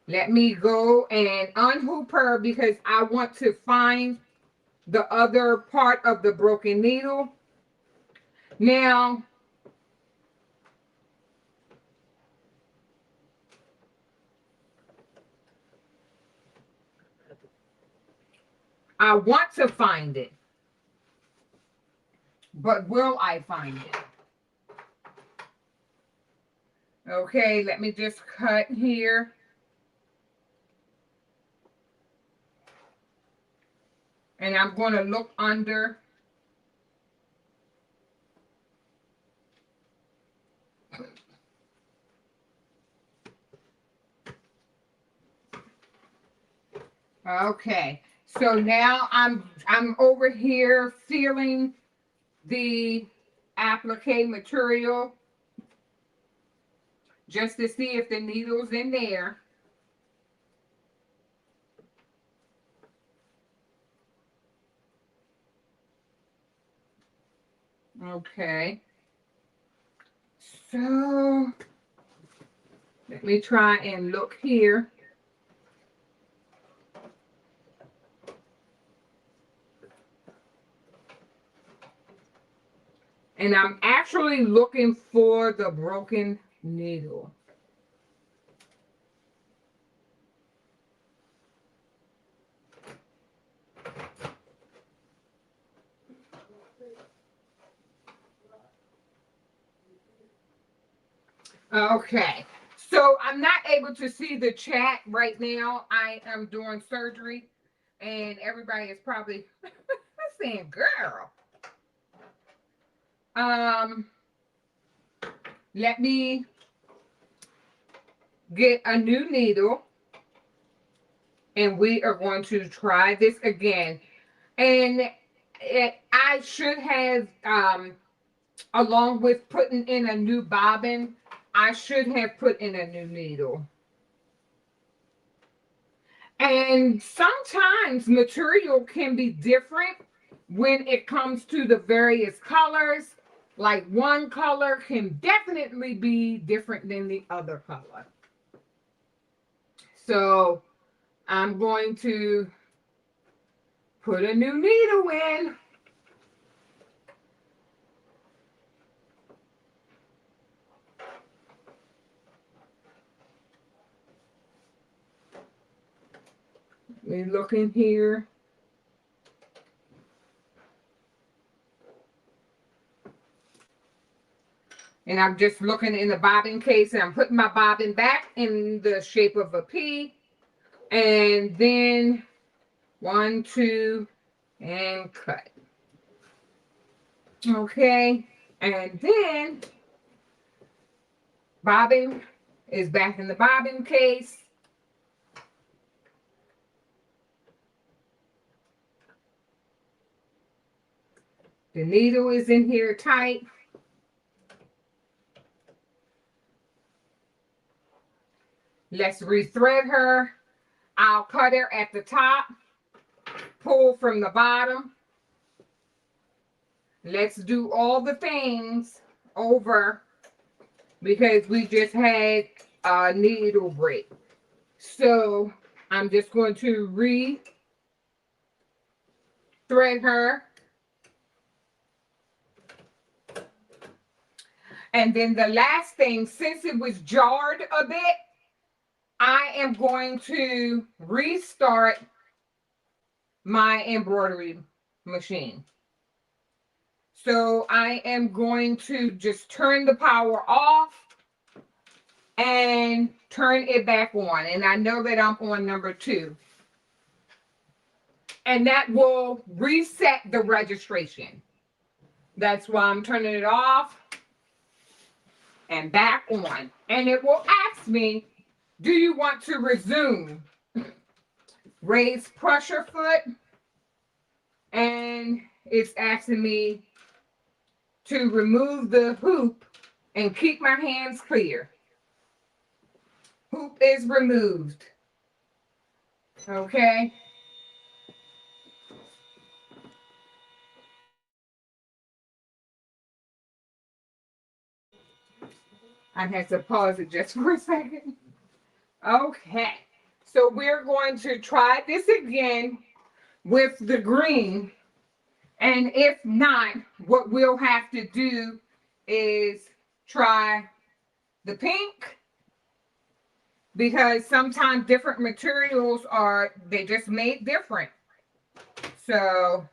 Let me go and unhoop her because I want to find the other part of the broken needle. Now, I want to find it, but will I find it? Okay, let me just cut here. And I'm going to look under. Okay, so now I'm over here feeling the applique material just to see if the needle's in there. Okay, so let me try and look here. And I'm actually looking for the broken needle. Okay, so I'm not able to see the chat right now. I am doing surgery, and everybody is probably saying, girl. Let me get a new needle, and we are going to try this again. And I should have, along with putting in a new bobbin, I should have put in a new needle. And sometimes material can be different when it comes to the various colors. Like one color can definitely be different than the other color. So I'm going to put a new needle in. Let me look in here. And I'm just looking in the bobbin case, and I'm putting my bobbin back in the shape of a P. And then 1, 2, and cut. Okay, and then bobbin is back in the bobbin case. The needle is in here tight. Let's rethread her. I'll cut her at the top, pull from the bottom. Let's do all the things over because we just had a needle break. So I'm just going to re-thread her. And then the last thing, since it was jarred a bit, I am going to restart my embroidery machine. So I am going to just turn the power off and turn it back on. And I know that I'm on number 2. And that will reset the registration. That's why I'm turning it off and back on. And it will ask me, do you want to resume? Raise pressure foot. And it's asking me to remove the hoop and keep my hands clear. Hoop is removed. Okay. I had to pause it just for a second. Okay. So we're going to try this again with the green. And if not, what we'll have to do is try the pink, because sometimes different materials they just made different. So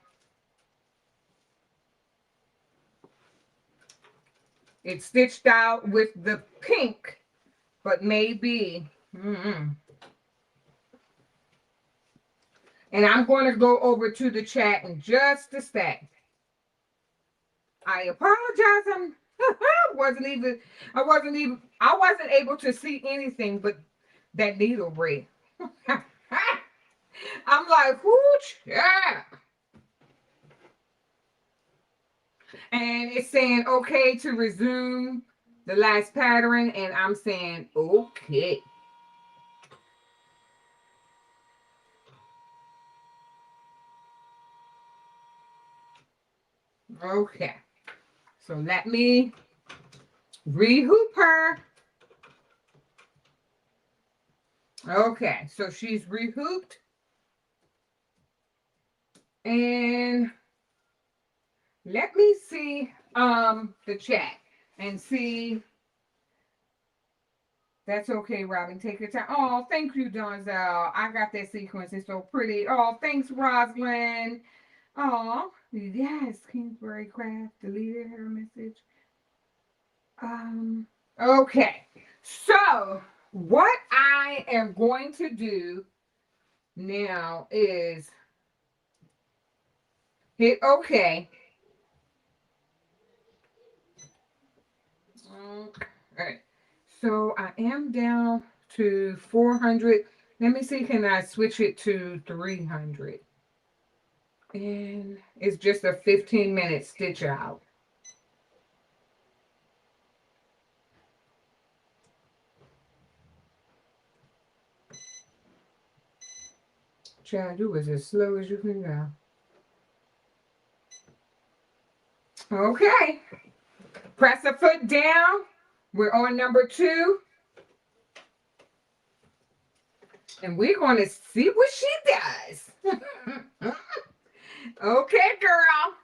it's stitched out with the pink, but maybe. And I'm going to go over to the chat in just a sec. I apologize. I wasn't able to see anything but that needle braid. I'm like, whoosh, yeah. And it's saying okay to resume the last pattern, and I'm saying okay. Okay. So let me re-hoop her. Okay, so she's re-hooped. And let me see the chat and see. That's okay, Robin. Take your time. Oh, thank you, Donzel. I got that sequence. It's so pretty. Oh, thanks, Rosalind. Oh, yes, Kingsbury Craft deleted her message. Okay. So what I am going to do now is hit OK. Okay. So I am down to 400. Let me see, can I switch it to 300? And it's just a 15-minute stitch out. Try to do is as slow as you can go. Okay. Press a foot down. We're on number 2. And we're going to see what she does. Okay, girl.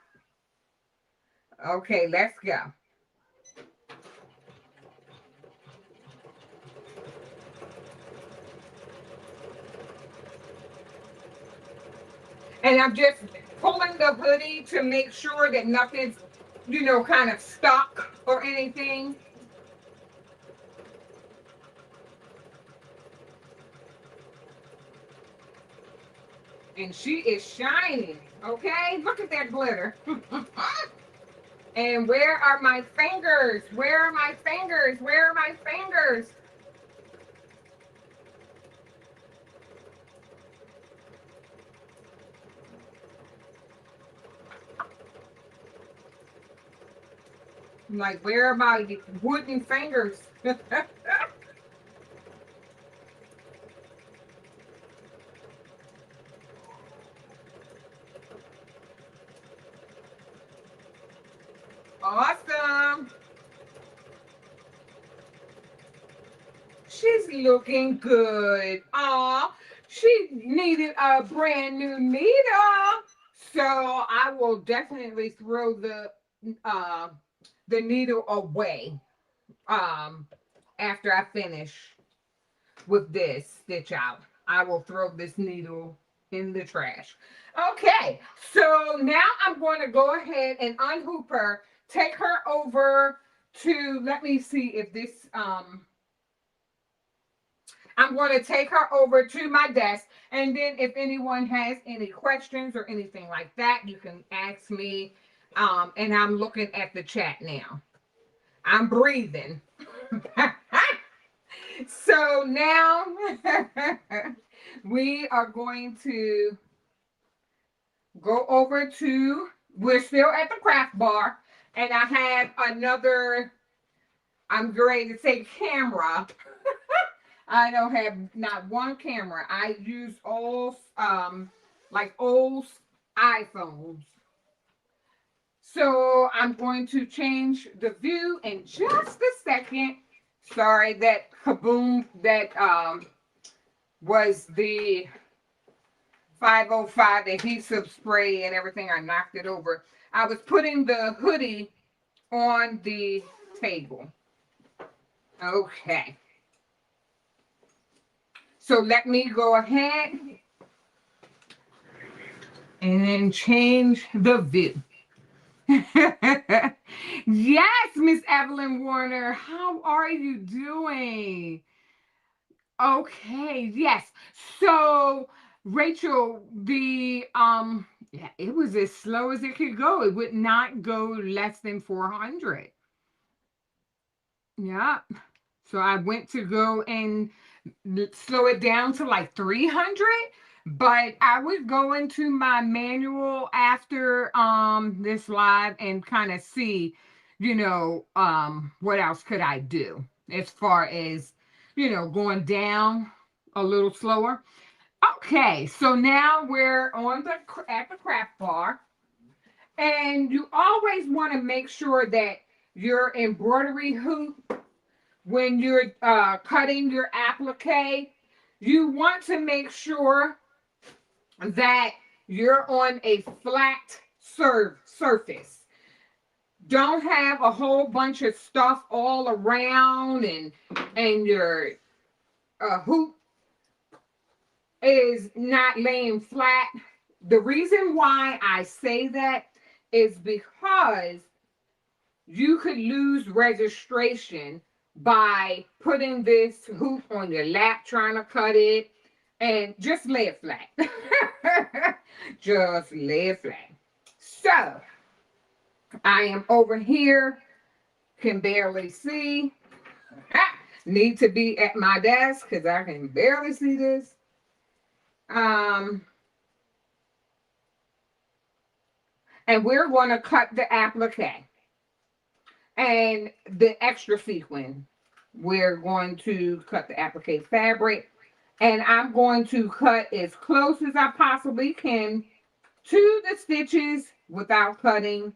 Okay, let's go. And I'm just pulling the hoodie to make sure that nothing's, kind of stuck or anything. And she is shining, okay? Look at that glitter. And where are my fingers? Where are my fingers? Where are my fingers? I'm like, where are my wooden fingers? Awesome. She's looking good. Aw, she needed a brand new needle. So I will definitely throw the needle away after I finish with this stitch out. I will throw this needle in the trash. Okay, so now I'm going to go ahead and unhoop her, take her over to, let me see if this, I'm going to take her over to my desk, and then if anyone has any questions or anything like that, you can ask me. And I'm looking at the chat now. I'm breathing. So now we are going to go over to, we're still at the craft bar, and I have another, I'm ready to say camera. I don't have not one camera. I use all like old iPhones. So I'm going to change the view in just a second. Sorry, that kaboom, that was the 505 adhesive spray and everything. I knocked it over. I was putting the hoodie on the table. Okay. So let me go ahead and then change the view. Yes, Miss Evelyn Warner, how are you doing? Okay, yes. So, Rachel, the yeah, it was as slow as it could go. It would not go less than 400. Yeah. So I went to go and slow it down to like 300, but I would go into my manual after this live and kind of see, what else could I do as far as, going down a little slower. Okay, so now we're on the at the craft bar, and you always want to make sure that your embroidery hoop, when you're cutting your applique, you want to make sure that you're on a flat surface. Don't have a whole bunch of stuff all around, and your hoop is not laying flat. The reason why I say that is because you could lose registration by putting this hoop on your lap trying to cut it, and just lay it flat. Just lay it flat. So I am over here, can barely see. Need to be at my desk because I can barely see this. And we're going to cut the applique and the extra sequin. We're going to cut the applique fabric, and I'm going to cut as close as I possibly can to the stitches without cutting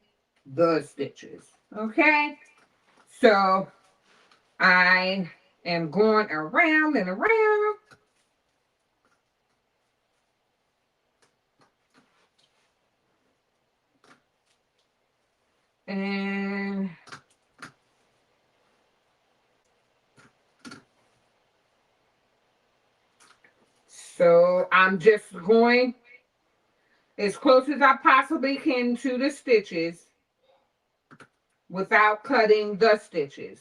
the stitches. Okay, so I am going around and around. And so I'm just going as close as I possibly can to the stitches without cutting the stitches.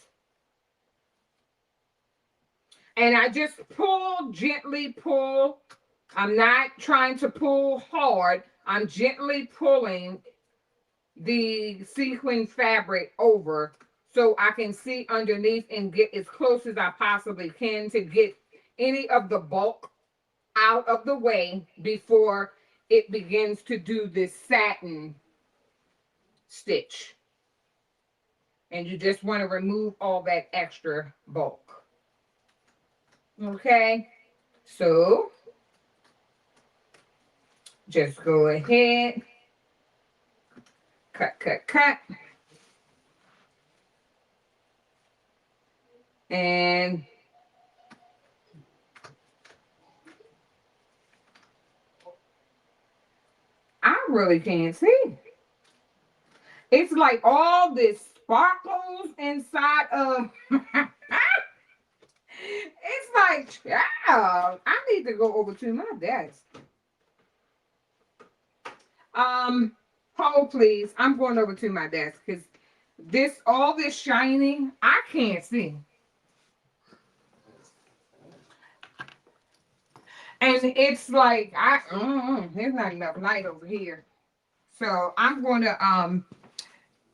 And I just pull, gently pull. I'm not trying to pull hard. I'm gently pulling the sequin fabric over so I can see underneath and get as close as I possibly can to get any of the bulk out of the way before it begins to do this satin stitch. And you just want to remove all that extra bulk. Okay, so just go ahead, cut, cut, cut. And I really can't see. It's like all this sparkles inside of it's like, child, I need to go over to my desk. Hold please. I'm going over to my desk because all this shining, I can't see. And it's like there's not enough light over here. So I'm going to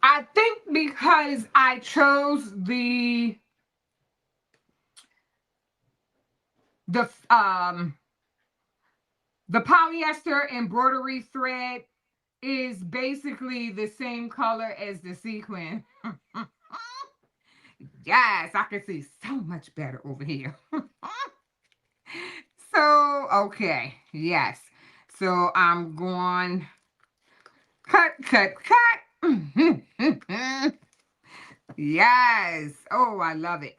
I think because I chose the um the polyester embroidery thread is basically the same color as the sequin. Yes, I can see so much better over here. So, okay, yes. So I'm going cut, cut, cut. Yes. Oh, I love it.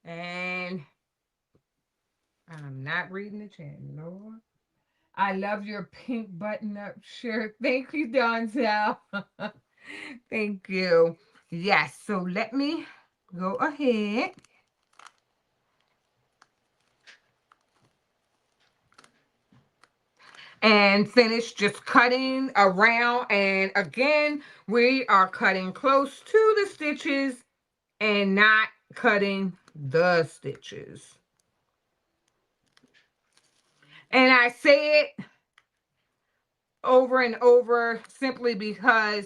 And I'm not reading the chat, Lord. I love your pink button-up shirt. Thank you, Donzel. Thank you. Yes, so let me go ahead and finish just cutting around. And again, we are cutting close to the stitches and not cutting the stitches. And I say it over and over simply because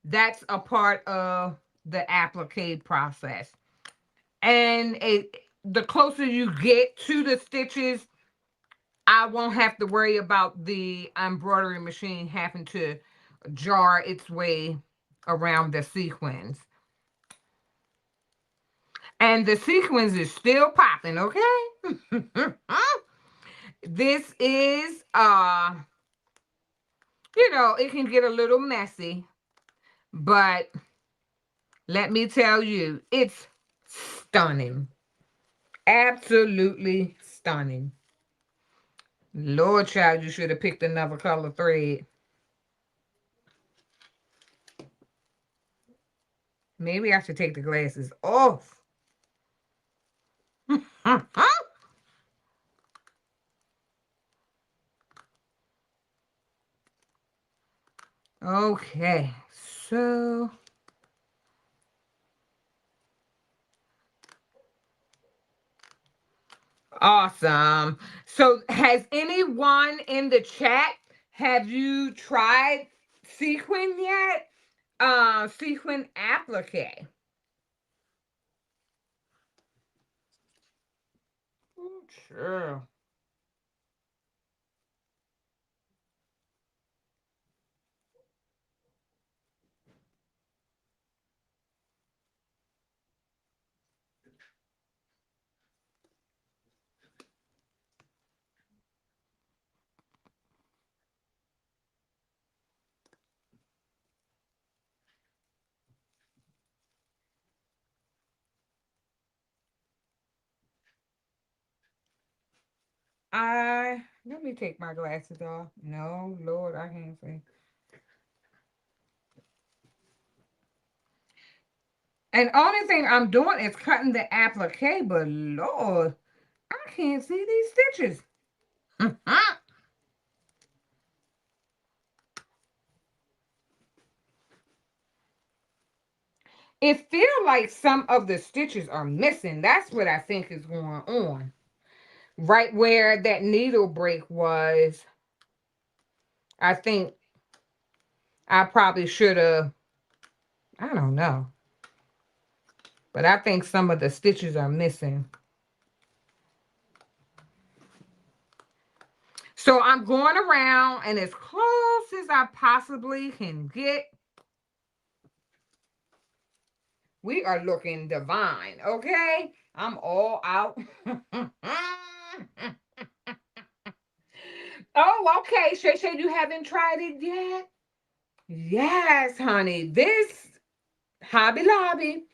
that's a part of the applique process. And the closer you get to the stitches, I won't have to worry about the embroidery machine having to jar its way around the sequins. And the sequins is still popping, okay? This is it can get a little messy, but let me tell you, it's stunning. Absolutely stunning. Lord child, you should have picked another color thread. Maybe I should take the glasses off. Okay, so awesome. So has anyone in the chat, have you tried Sequin yet? Sequin Applique. Sure. Let me take my glasses off. No, Lord, I can't see. And only thing I'm doing is cutting the applique, but Lord, I can't see these stitches. It feels like some of the stitches are missing. That's what I think is going on. Right where that needle break was, I think I probably should have, I don't know. But I think some of the stitches are missing. So I'm going around and as close as I possibly can get. We are looking divine, okay? I'm all out. Oh, okay. Shay Shay, you haven't tried it yet? Yes, honey. This Hobby Lobby,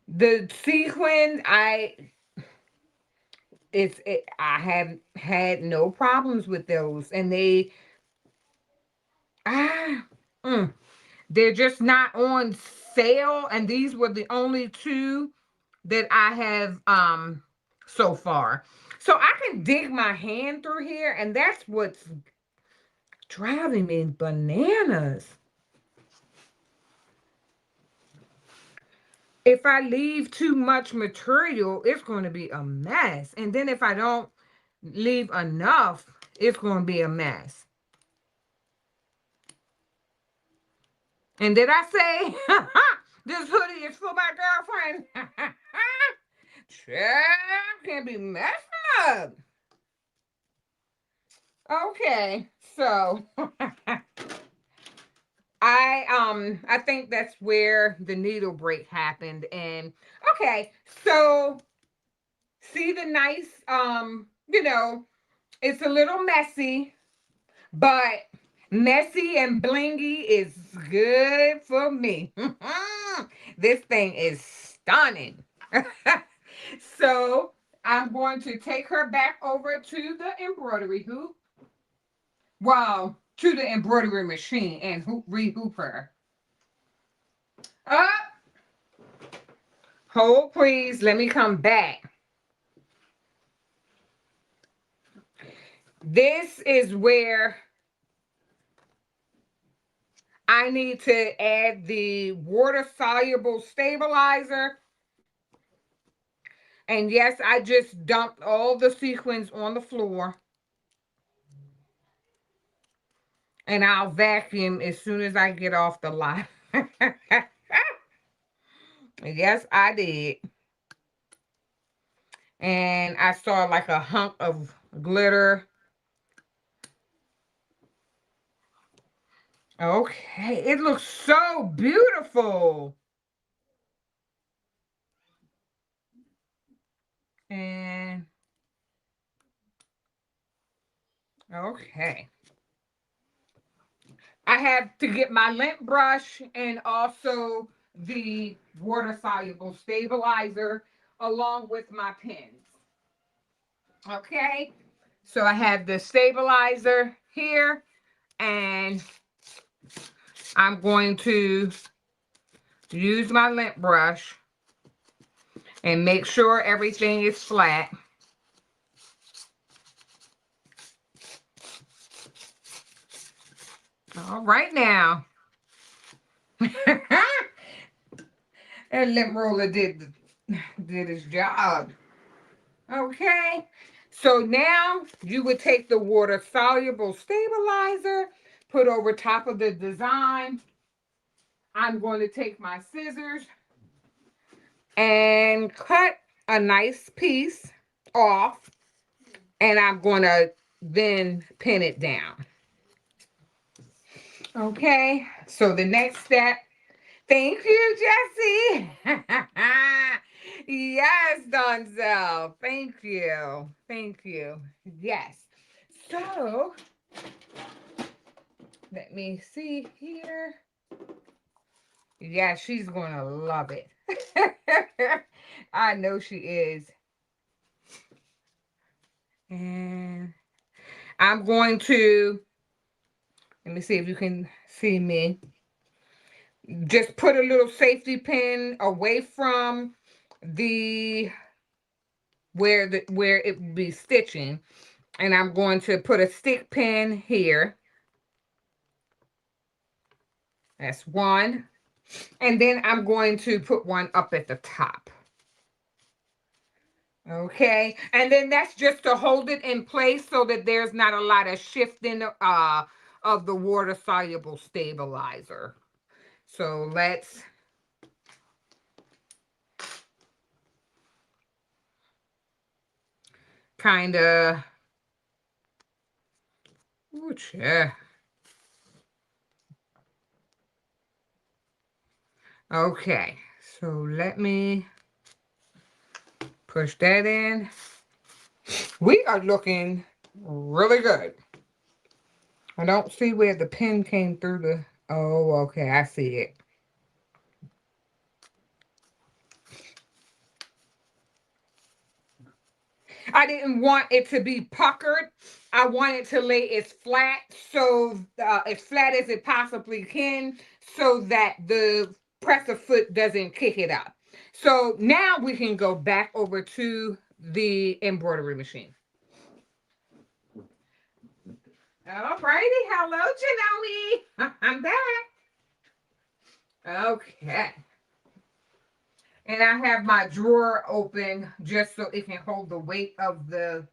the sequin, I have had no problems with those. And ah, mm, they're just not on sale. And these were the only two that I have so far. So I can dig my hand through here, and that's what's driving me bananas. If I leave too much material, it's going to be a mess. And then if I don't leave enough, it's going to be a mess. And did I say this hoodie is for my girlfriend? Child, can't be messing up. Okay, so I think that's where the needle break happened. And okay, so see the nice you know, it's a little messy, but messy and blingy is good for me. This thing is stunning. So I'm going to take her back over to the embroidery hoop. Well, to the embroidery machine and re-hoop her. Up. Hold, please. Let me come back. This is where I need to add the water-soluble stabilizer. And yes, I just dumped all the sequins on the floor. And I'll vacuum as soon as I get off the line. Yes, I did. And I saw like a hunk of glitter. Okay, it looks so beautiful. And okay. I have to get my lint brush and also the water-soluble stabilizer along with my pins. Okay, so I have the stabilizer here, and I'm going to use my lint brush and make sure everything is flat. All right now. And lint roller did his job. Okay. So now you would take the water soluble stabilizer, put over top of the design. I'm going to take my scissors and cut a nice piece off, and I'm going to then pin it down. Okay, so the next step, thank you, Jessie. Yes, Donzel, thank you. Thank you. Yes. So, let me see here. Yeah, she's going to love it. I know she is. And I'm going to, let me see if you can see me. Just put a little safety pin away from the where it would be stitching, and I'm going to put a stick pin here. That's one. And then I'm going to put one up at the top. Okay, and then that's just to hold it in place so that there's not a lot of shifting of the water soluble stabilizer. So let's kind of, yeah. Okay, so let me push that in. We are looking really good. I don't see where the pin came through the, oh, okay, I see it. I didn't want it to be puckered. I wanted to lay as flat, so as flat as it possibly can, so that the presser foot doesn't kick it up. So now we can go back over to the embroidery machine. All righty. Hello, Janome. I'm back. Okay. And I have my drawer open just so it can hold the weight of the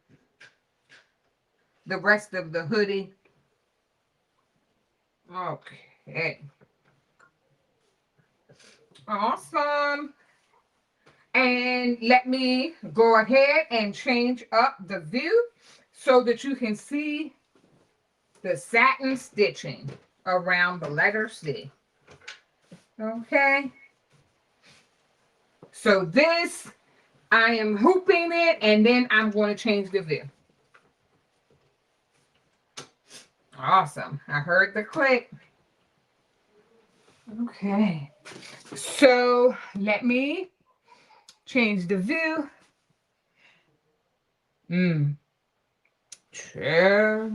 rest of the hoodie. Okay. Awesome. And let me go ahead and change up the view so that you can see the satin stitching around the letter C. Okay. So this, I am hooping it, and then I'm going to change the view. Awesome. I heard the click. Okay. So let me change the view. Sure.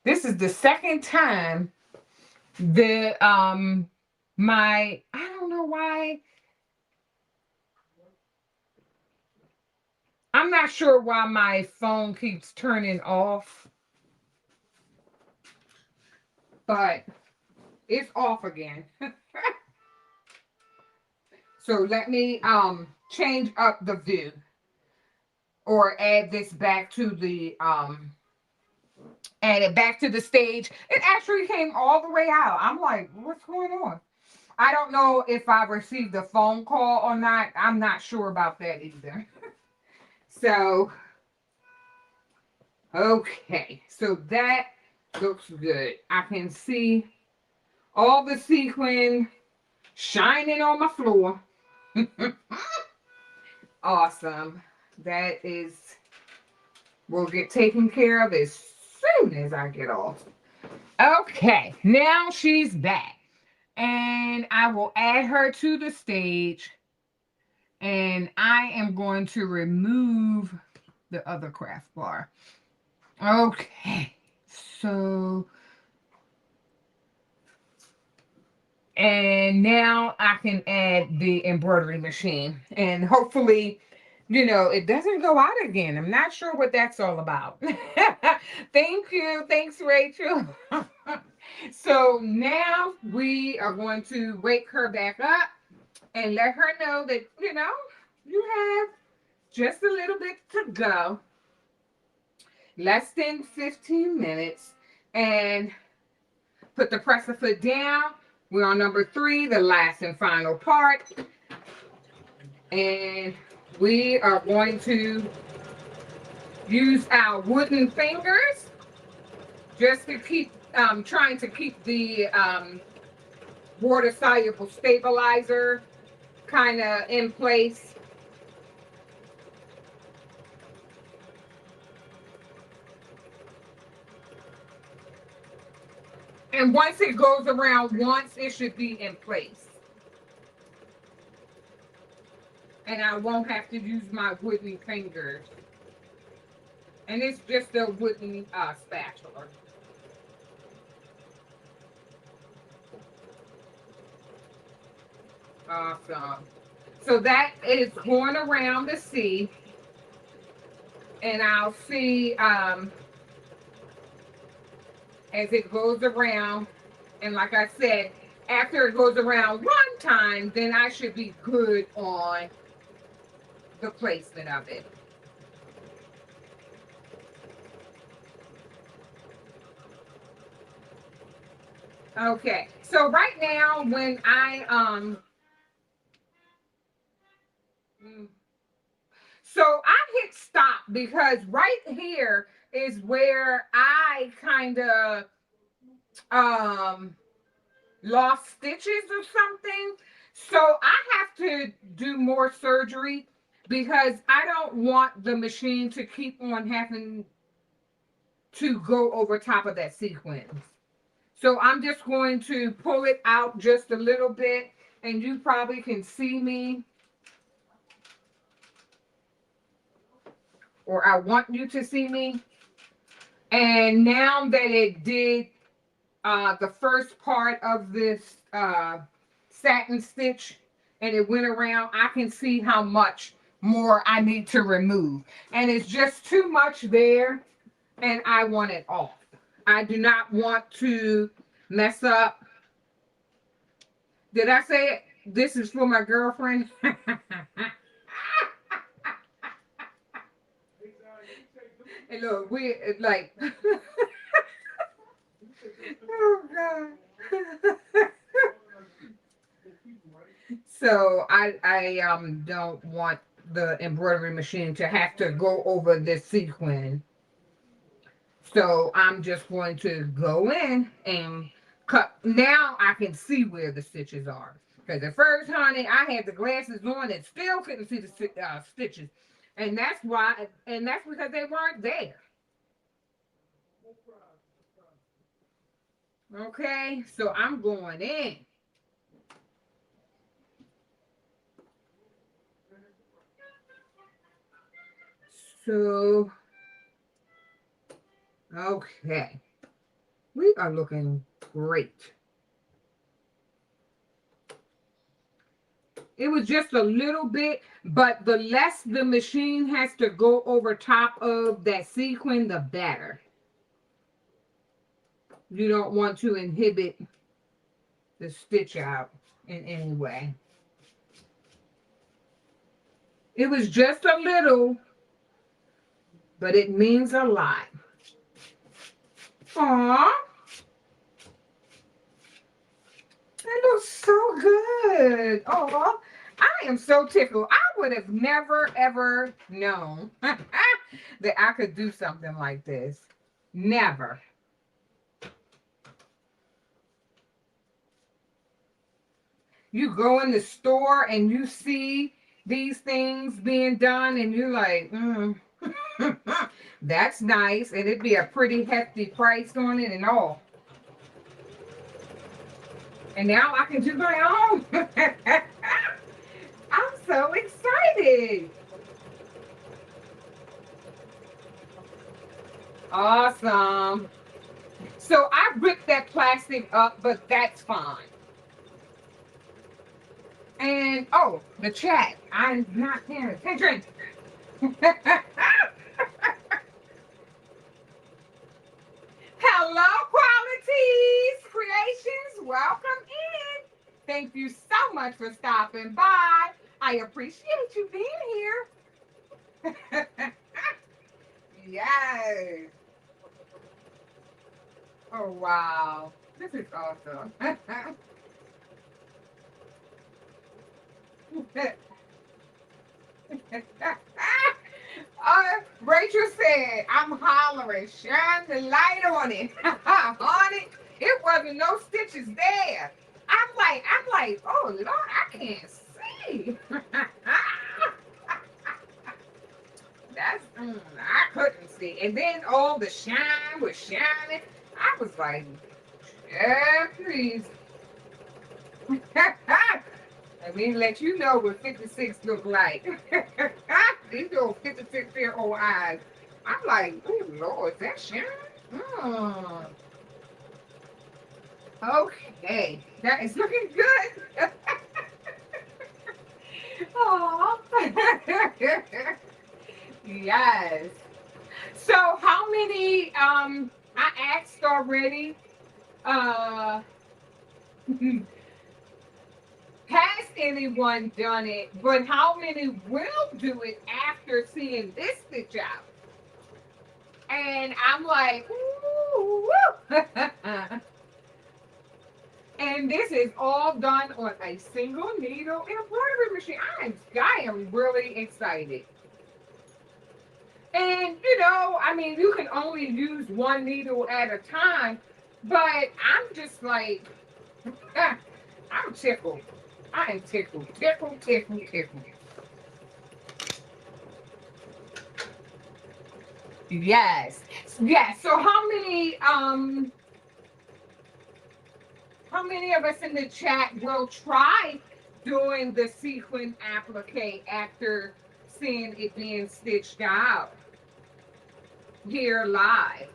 This is the second time that I don't know why. I'm not sure why my phone keeps turning off. But it's off again. So let me change up the view or add this back to the add it back to the stage. It actually came all the way out. I'm like, what's going on? I don't know if I received a phone call or not. I'm not sure about that either. So okay, so that looks good. I can see all the sequin shining on my floor. Awesome. That is, will get taken care of as soon as I get off. Okay, now she's back. And I will add her to the stage. And I am going to remove the other craft bar. Okay, so, and now I can add the embroidery machine. And hopefully, you know, it doesn't go out again. I'm not sure what that's all about. Thank you. Thanks, Rachel. So now we are going to wake her back up and let her know that, you know, you have just a little bit to go. Less than 15 minutes. And put the presser foot down. We're on number 3, the last and final part. And we are going to use our wooden fingers just to keep, trying to keep the water-soluble stabilizer kind of in place. And once it goes around once, it should be in place. And I won't have to use my wooden fingers. And it's just a wooden spatula. Awesome. So that is going around the C. And I'll see as it goes around. And like I said, after it goes around one time, then I should be good on the placement of it. Okay, so right now when so I hit stop because right here is where I kind of lost stitches or something. So I have to do more surgery because I don't want the machine to keep on having to go over top of that sequence. So I'm just going to pull it out just a little bit, and you probably can see me. Or I want you to see me. And now that it did the first part of this satin stitch and it went around, I can see how much more I need to remove. And it's just too much there, and I want it off. I do not want to mess up. Did I say it? This is for my girlfriend. And look, we like, oh God. So I don't want the embroidery machine to have to go over this sequin. So I'm just going to go in and cut. Now I can see where the stitches are. Because at first, honey, I had the glasses on and still couldn't see the stitches. And that's why, and that's because they weren't there. Okay, so I'm going in. So, okay, we are looking great. It was just a little bit, but the less the machine has to go over top of that sequin, the better. You don't want to inhibit the stitch out in any way. It was just a little, but it means a lot. Aww. That looks so good. Oh, I am so tickled. I would have never, ever known that I could do something like this. Never. You go in the store and you see these things being done and you're like, that's nice. And it'd be a pretty hefty price on it and all. And now I can do my own. I'm so excited. Awesome. So I ripped that plastic up, but that's fine. And oh, the chat. I'm not paying attention. Hello, qualities, creations. Welcome in. Thank you so much for stopping by. I appreciate you being here. Yes. Oh, wow. This is awesome. Rachel said, I'm hollering, shine the light on it. On it, it wasn't no stitches there. I'm like, oh Lord, I can't see. That's, I couldn't see. And then all the shine was shining. I was like, yeah, please. Let me let you know what 56 look like. These little 56-year-old eyes. I'm like, oh Lord, is that shine? Mm. Okay, that is looking good. Oh. Yes. So how many I asked already uh has anyone done it, but how many will do it after seeing this stitch out? And I'm like, ooh. And this is all done on a single needle embroidery machine. I am really excited. And you know, I mean, you can only use one needle at a time, but I'm just like, I'm tickled. I am tickled, tickled, tickled, tickled. Yes, yes. So how many of us in the chat will try doing the sequin applique after seeing it being stitched out here live?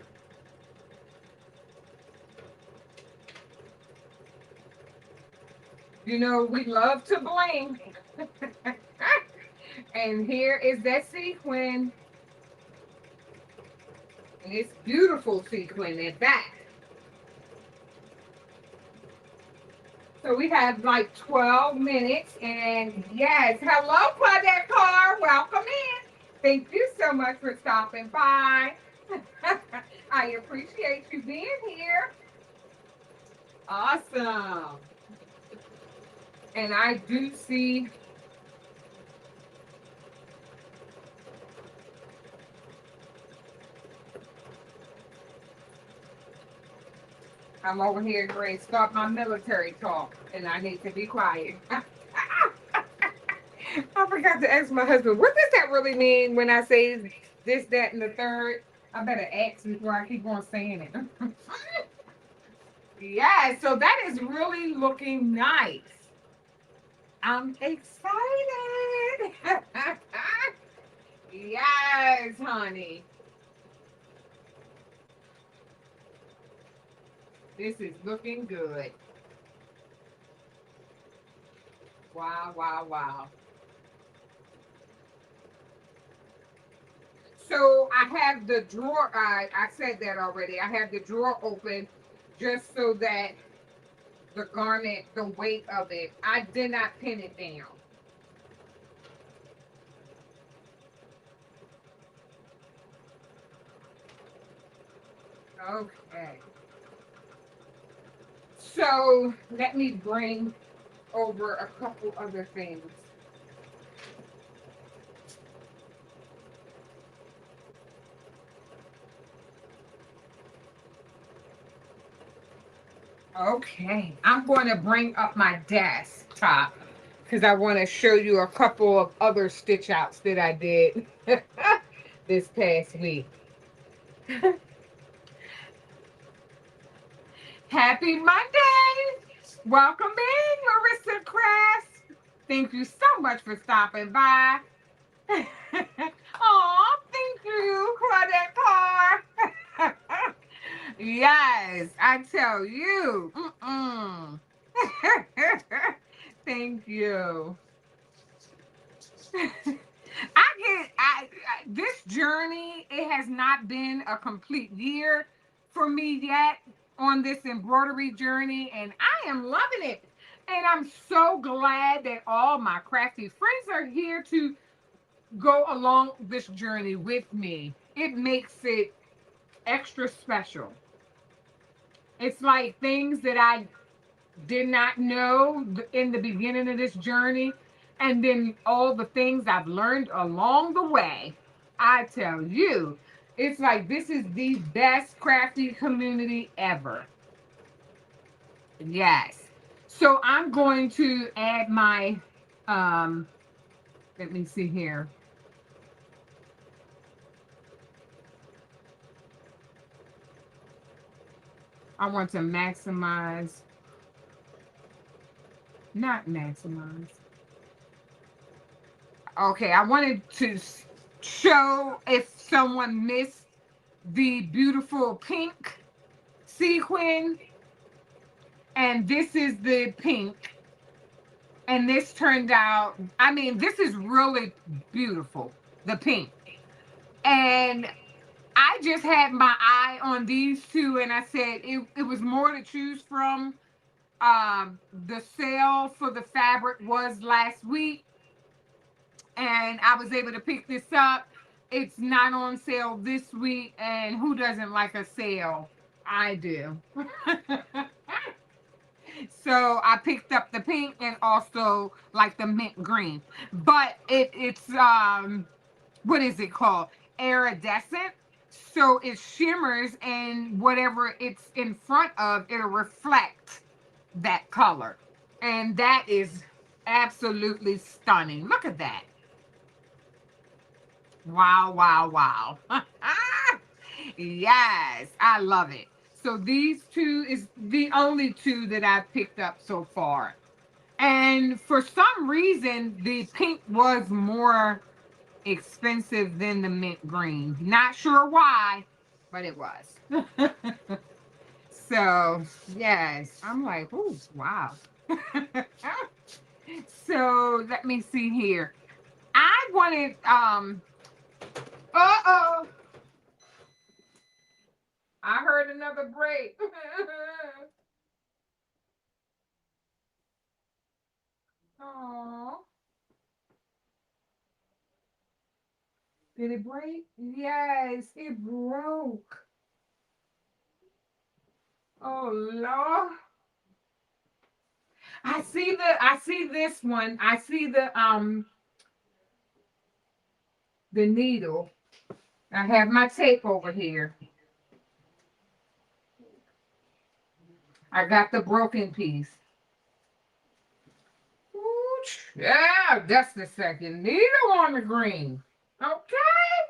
You know, we love to bling. And here is that sequin. And it's beautiful sequin at that. So we have like 12 minutes. And yes, hello, Claudette Carr. Welcome in. Thank you so much for stopping by. I appreciate you being here. Awesome. And I do see I'm over here ready to start my military talk, and I need to be quiet. I forgot to ask my husband, what does that really mean when I say this, that, and the third? I better ask before I keep on saying it. Yeah, so that is really looking nice. I'm excited. Yes, honey. This is looking good. Wow, wow, wow. So I have the drawer, I said that already. I have the drawer open just so that the garment, the weight of it, I did not pin it down. Okay. So let me bring over a couple other things. Okay, I'm going to bring up my desktop because I want to show you a couple of other stitch outs that I did this past week. Happy Monday! Welcome in, Marissa Crafts. Thank you so much for stopping by. Oh, thank you, Claudette Carr. Yes, I tell you. Thank you. This journey, it has not been a complete year for me yet on this embroidery journey, and I am loving it. And I'm so glad that all my crafty friends are here to go along this journey with me. It makes it extra special. It's like things that I did not know in the beginning of this journey, and then all the things I've learned along the way. I tell you, it's like this is the best crafty community ever. Yes. So I'm going to add my let me see here. I want to maximize, not maximize. Okay, I wanted to show if someone missed the beautiful pink sequin, and this is the pink, and this turned out, I mean, this is really beautiful, the pink. And I just had my eye on these two, and I said it was more to choose from. The sale for the fabric was last week, and I was able to pick this up. It's not on sale this week, and who doesn't like a sale? I do. So I picked up the pink and also like the mint green. But it's what is it called? Iridescent. So it shimmers, and whatever it's in front of, it'll reflect that color. And that is absolutely stunning. Look at that. Wow, wow, wow. Yes, I love it. So these two is the only two that I've picked up so far. And for some reason, the pink was more expensive than the mint green. Not sure why, but it was. So, yes, I'm like, oh, wow. So let me see here. I wanted, uh-oh. I heard another break. Oh, did it break? Yes, it broke. Oh Lord. I see this one. I see the needle. I have my tape over here. I got the broken piece. Ooh, yeah, that's the second needle on the green. Okay.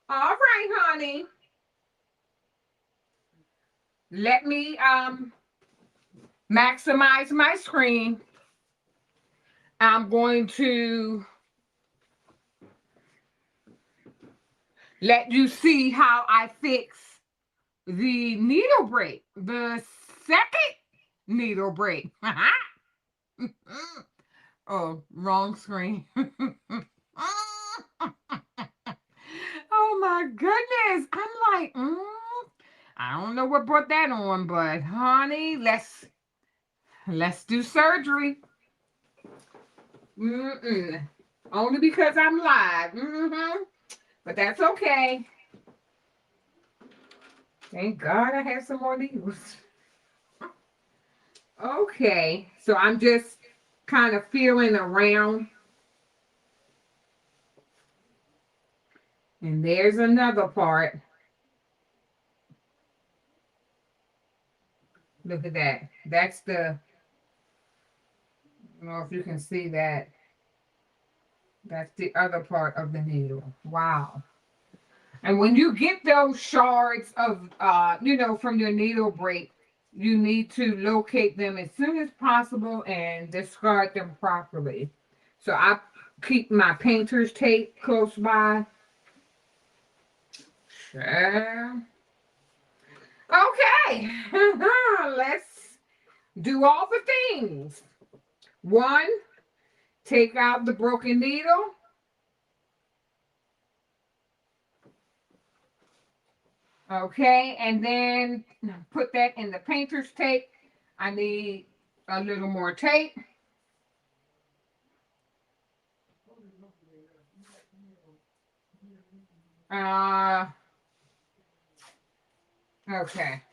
All right, honey. Let me maximize my screen. I'm going to let you see how I fix the needle break, the second needle break. Oh, wrong screen. Oh my goodness. I'm like, I don't know what brought that on, but honey, let's do surgery. Only because I'm live. But that's okay. Thank God I have some more needles. Okay, so I'm just kind of feeling around. And there's another part. Look at that. That's the, I don't know if you can see that. That's the other part of the needle. Wow. And when you get those shards of, from your needle break, you need to locate them as soon as possible and discard them properly. So I keep my painter's tape close by. Sure. Okay. Let's do all the things. One, take out the broken needle. Okay, and then put that in the painter's tape. I need a little more tape. Okay.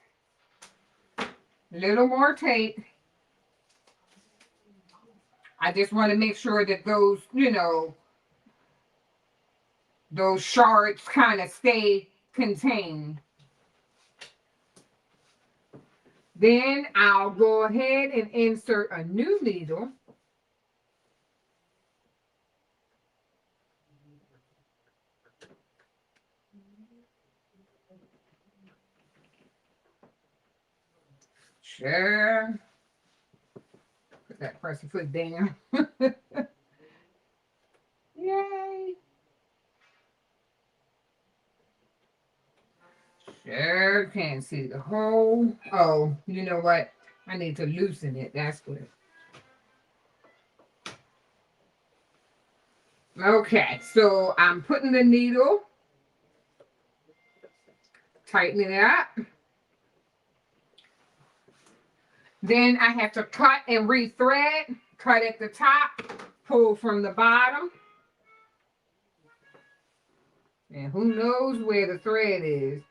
A little more tape. I just want to make sure that those, those shards kind of stay contained. Then I'll go ahead and insert a new needle. Sure. Put that pressure foot down. Yay. Sure can see the hole. Oh, you know what? I need to loosen it. That's good. Okay, so I'm putting the needle, tightening it up. Then I have to cut and rethread. Cut at the top, pull from the bottom. And who knows where the thread is.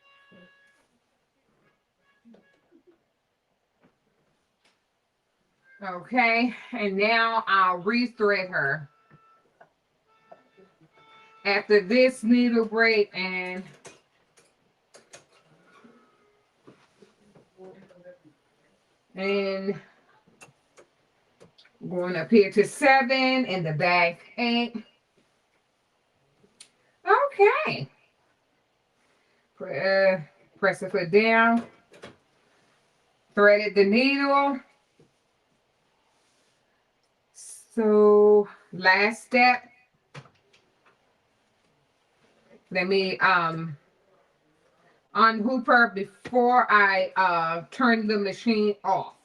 Okay, and now I'll rethread her. After this needle break and going up here to 7 and the back 8. Okay. Press the foot down. Threaded the needle. So last step. Let me unhoop her before I turn the machine off.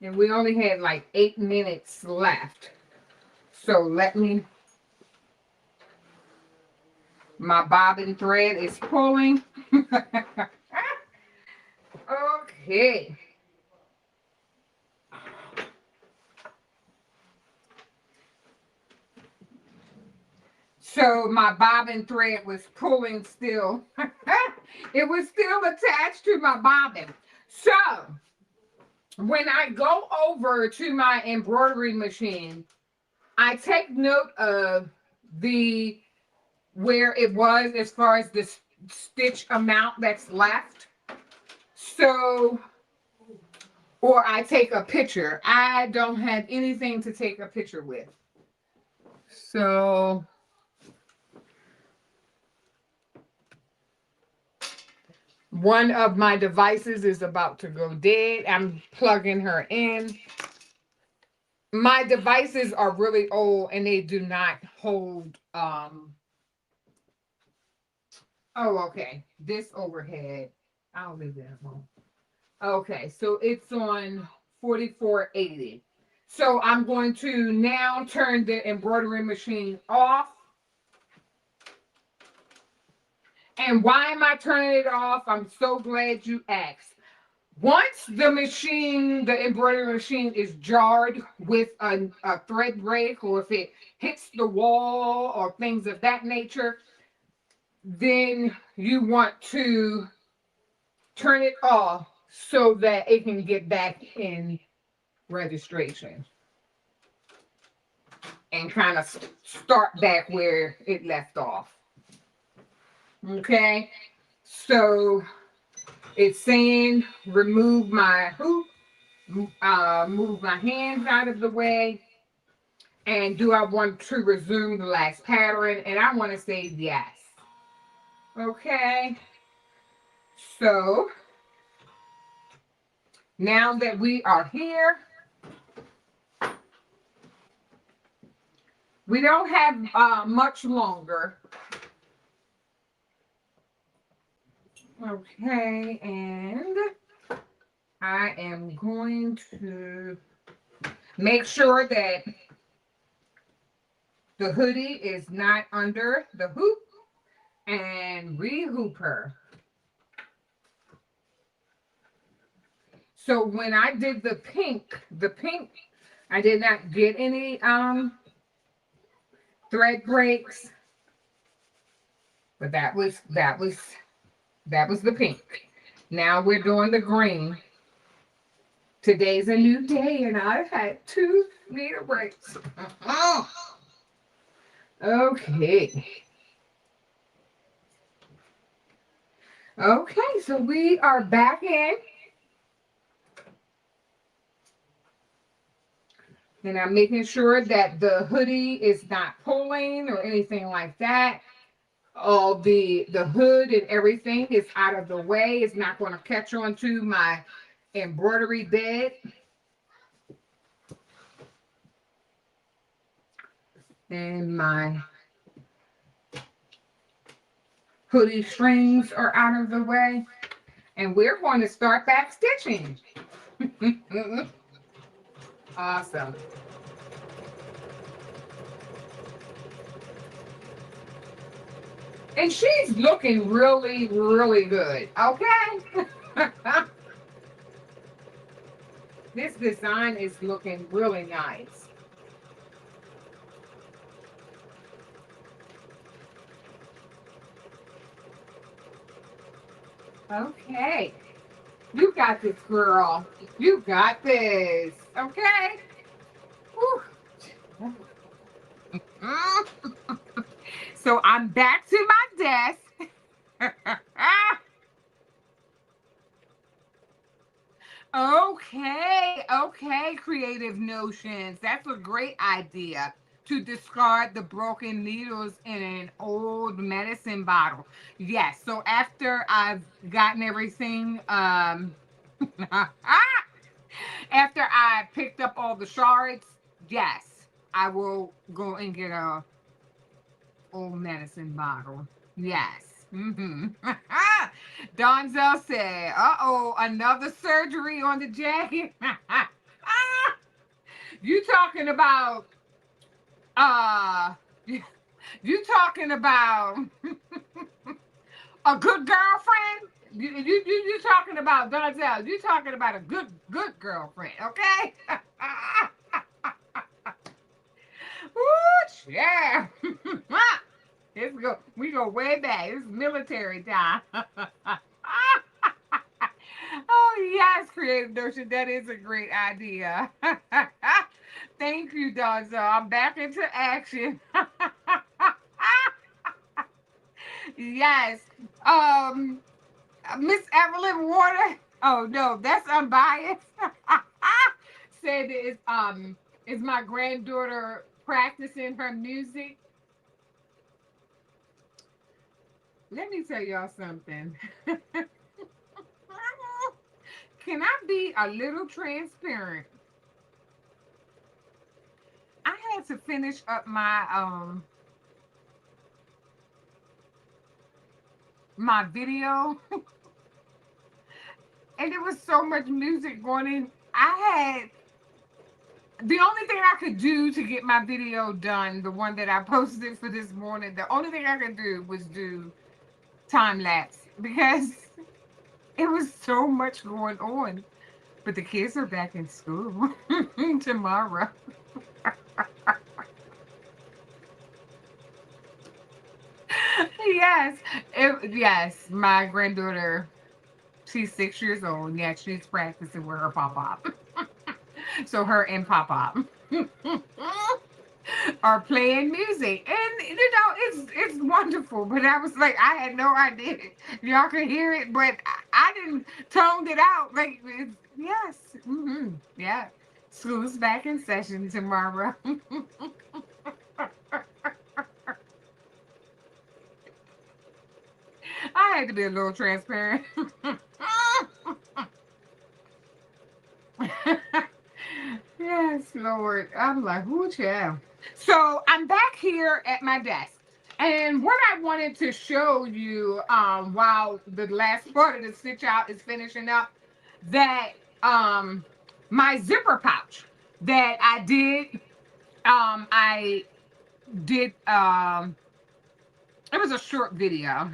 And we only had like 8 minutes left. So let me, my bobbin thread is pulling. Okay. So my bobbin thread was pulling still. It was still attached to my bobbin. So when I go over to my embroidery machine, I take note of the where it was as far as the stitch amount that's left. So, or I take a picture. I don't have anything to take a picture with. So, one of my devices is about to go dead. I'm plugging her in. My devices are really old and they do not hold oh, okay. This overhead. I'll leave that alone. Okay, so it's on 4480. So I'm going to now turn the embroidery machine off. And why am I turning it off? I'm so glad you asked. Once the machine, the embroidery machine is jarred with a thread break, or if it hits the wall or things of that nature, then you want to turn it off so that it can get back in registration and kind of start back where it left off. Okay, so it's saying remove my hoop, move my hands out of the way, and do I want to resume the last pattern? And I want to say yes. Okay, so now that we are here, we don't have much longer. Okay, and I am going to make sure that the hoodie is not under the hoop and re-hoop her. So when I did the pink, I did not get any thread breaks, but that was the pink. Now we're doing the green. Today's a new day, and I've had 2 needle breaks. Okay. Okay, so we are back in. And I'm making sure that the hoodie is not pulling or anything like that. All the hood and everything is out of the way. It's not going to catch onto my embroidery bed. And my hoodie strings are out of the way. And we're going to start back stitching. Awesome. And she's looking really, really good. Okay. This design is looking really nice. Okay. You got this, girl. You got this. Okay. Whew. So I'm back to my desk. Okay, Creative Notions. That's a great idea to discard the broken needles in an old medicine bottle. Yes, so after I've gotten everything, after I picked up all the shards, yes, I will go and get a old medicine bottle. Yes. Donzel said, uh-oh, another surgery on the jacket. You talking about uh you talking about a good girlfriend? You talking about Donzel? You talking about a good girlfriend? Okay. Ooh, yeah. It's go. We go way back. It's military time. Oh yes, creative notion. That is a great idea. Thank you, Donzo. I'm back into action. Yes. Um, Miss Evelyn Water. Oh no, that's unbiased. Said is my granddaughter practicing her music? Let me tell y'all something. Can I be a little transparent? I had to finish up my video, and there was so much music going in. I had the only thing I could do to get my video done, the one that I posted for this morning, the only thing I could do was do time lapse because it was so much going on. But the kids are back in school tomorrow. Yes, yes, my granddaughter, she's 6 years old. Yeah, she's practicing with her pop pop. So her and pop pop are playing music, and it's wonderful. But I was like, I had no idea y'all could hear it, but I didn't toned it out. Like, yes, yeah. School's back in session tomorrow. I had to be a little transparent. Yes, Lord. I'm like, whoo, child. So I'm back here at my desk. And what I wanted to show you while the last part of the stitch out is finishing up, that my zipper pouch that I did it was a short video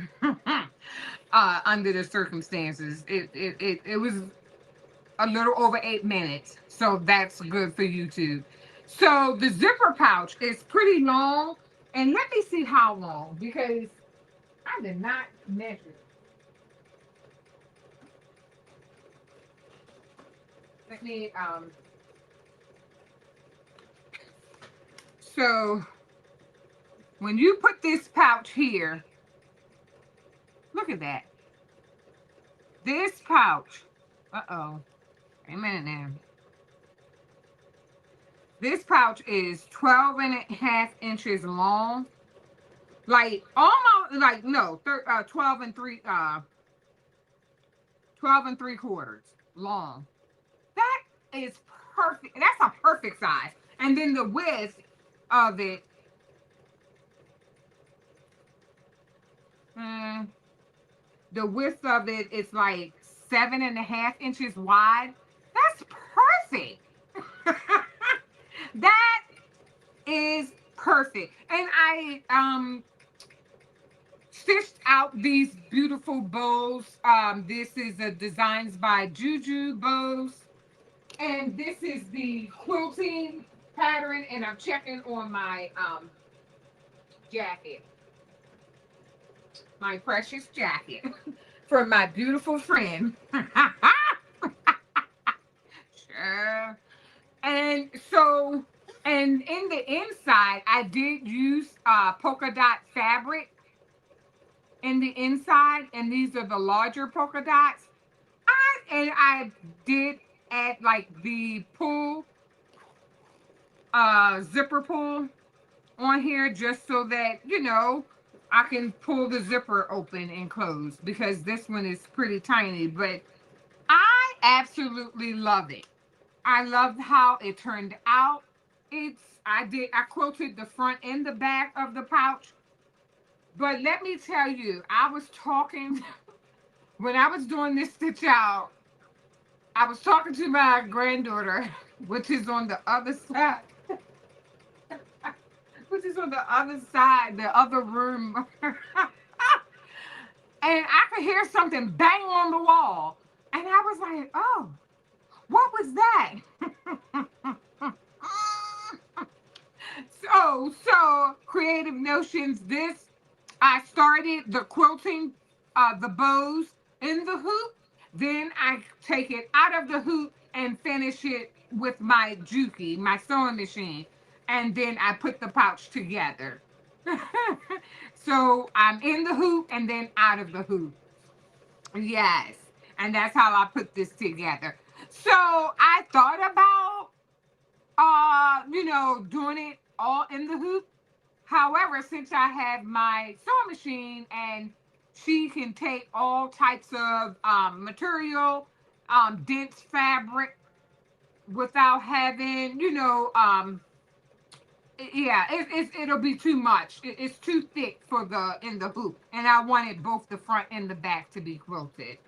under the circumstances. It was a little over 8 minutes, so that's good for YouTube. So the zipper pouch is pretty long, and let me see how long, because I did not measure. Let me so when you put this pouch here, look at that. This pouch, uh-oh, wait a minute now. This pouch is 12 and a half inches long. Like almost like no, 12 and 3/4 long. That is perfect. That's a perfect size. And then the width of it, the width of it is like 7.5 inches wide. That's perfect. That is perfect. And I stitched out these beautiful bows. This is a designs by Juju bows. And this is the quilting pattern, and I'm checking on my jacket. My precious jacket from my beautiful friend. Sure. And so, and in the inside, I did use polka dot fabric in the inside, and these are the larger polka dots. I did add like the pull, zipper pull on here, just so that, I can pull the zipper open and close, because this one is pretty tiny, but I absolutely love it. I love how it turned out. I quilted the front and the back of the pouch. But let me tell you, I was talking when I was doing this stitch out. I was talking to my granddaughter, which is on the other side, which is on the other side, the other room. And I could hear something bang on the wall. And I was like, oh, what was that? So Creative Notions, this, I started the quilting, the bows in the hoop. Then I take it out of the hoop and finish it with my Juki, my sewing machine. And then I put the pouch together. So I'm in the hoop and then out of the hoop. Yes. And that's how I put this together. So I thought about doing it all in the hoop. However, since I have my sewing machine and she can take all types of material, dense fabric without having, yeah, it'll be too much. It's too thick for the in the hoop, and I wanted both the front and the back to be quilted.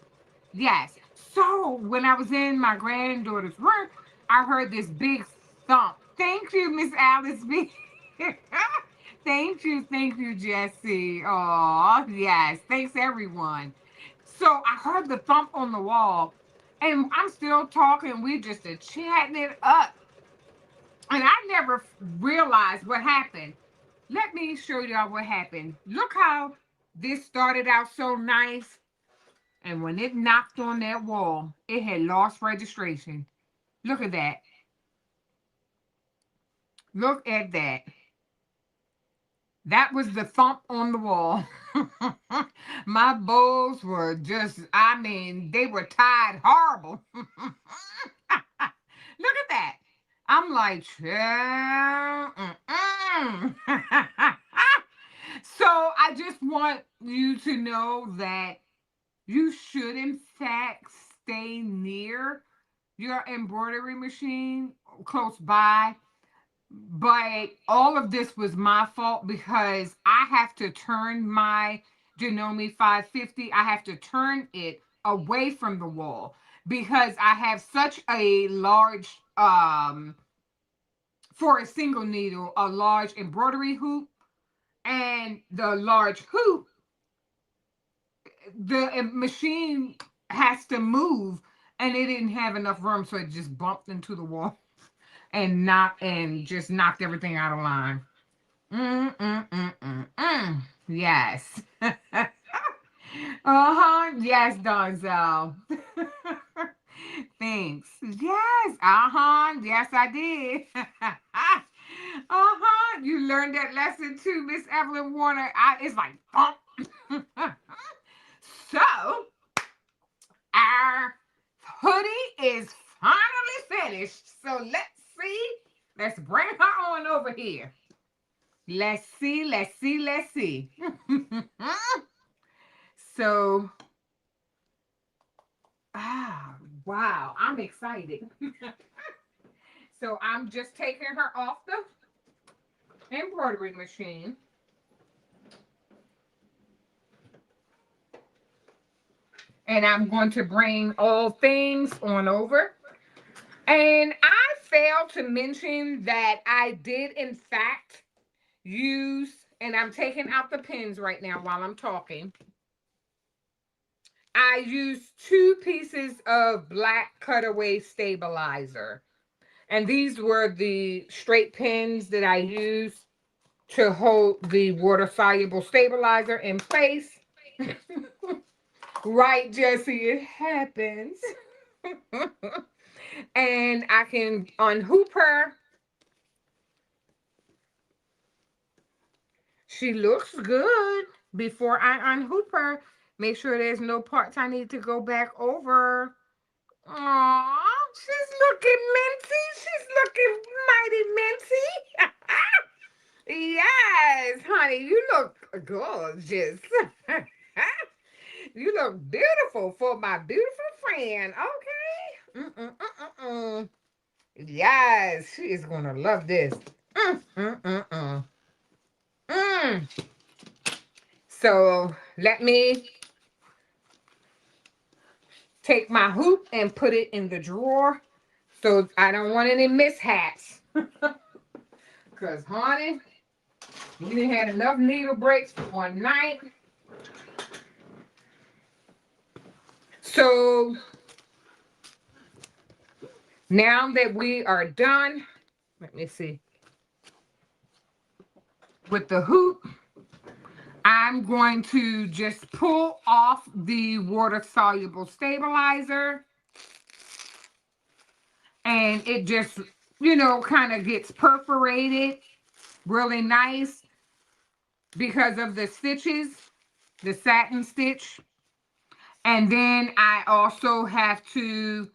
Yes. So when I was in my granddaughter's room, I heard this big thump. Thank you, Miss Alice B. Thank you, Jesse. Oh, yes. Thanks, everyone. So I heard the thump on the wall, and I'm still talking. We just chatting it up, and I never realized what happened. Let me show y'all what happened. Look how this started out so nice, and when it knocked on that wall, it had lost registration. Look at that. Look at that. That was the thump on the wall. My bows were just, I mean, they were tied horrible. Look at that. I'm like, "Yeah, So I just want you to know that you should, in fact, stay near your embroidery machine close by. But all of this was my fault because I have to turn my Janome 550, I have to turn it away from the wall because I have such a large, for a single needle, a large embroidery hoop. And the large hoop, the machine has to move, and it didn't have enough room, so it just bumped into the wall and just knocked everything out of line. Yes. Yes, Donzel. Thanks. Yes. Yes, I did. You learned that lesson too, Miss Evelyn Warner. It's like bump. So our hoodie is finally finished. So let's see. Let's bring her on over here. Let's see. So, wow, I'm excited. So I'm just taking her off the embroidery machine. And I'm going to bring all things on over. And I failed to mention that I did, in fact, use, and I'm taking out the pins right now while I'm talking. I used 2 pieces of black cutaway stabilizer. And these were the straight pins that I used to hold the water-soluble stabilizer in place. Right, Jesse, it happens. And I can unhoop her. She looks good. Before I unhoop her, make sure there's no parts I need to go back over. Aww, she's looking minty. She's looking mighty minty. Yes, honey, you look gorgeous. You look beautiful for my beautiful friend. Okay. Yes, she is gonna love this. So let me take my hoop and put it in the drawer. So I don't want any mishaps. Because, honey, we done had enough needle breaks for one night. So now that we are done, let me see, with the hoop, I'm going to just pull off the water-soluble stabilizer. And it just, you know, kind of gets perforated really nice because of the stitches, the satin stitch. And then I also have to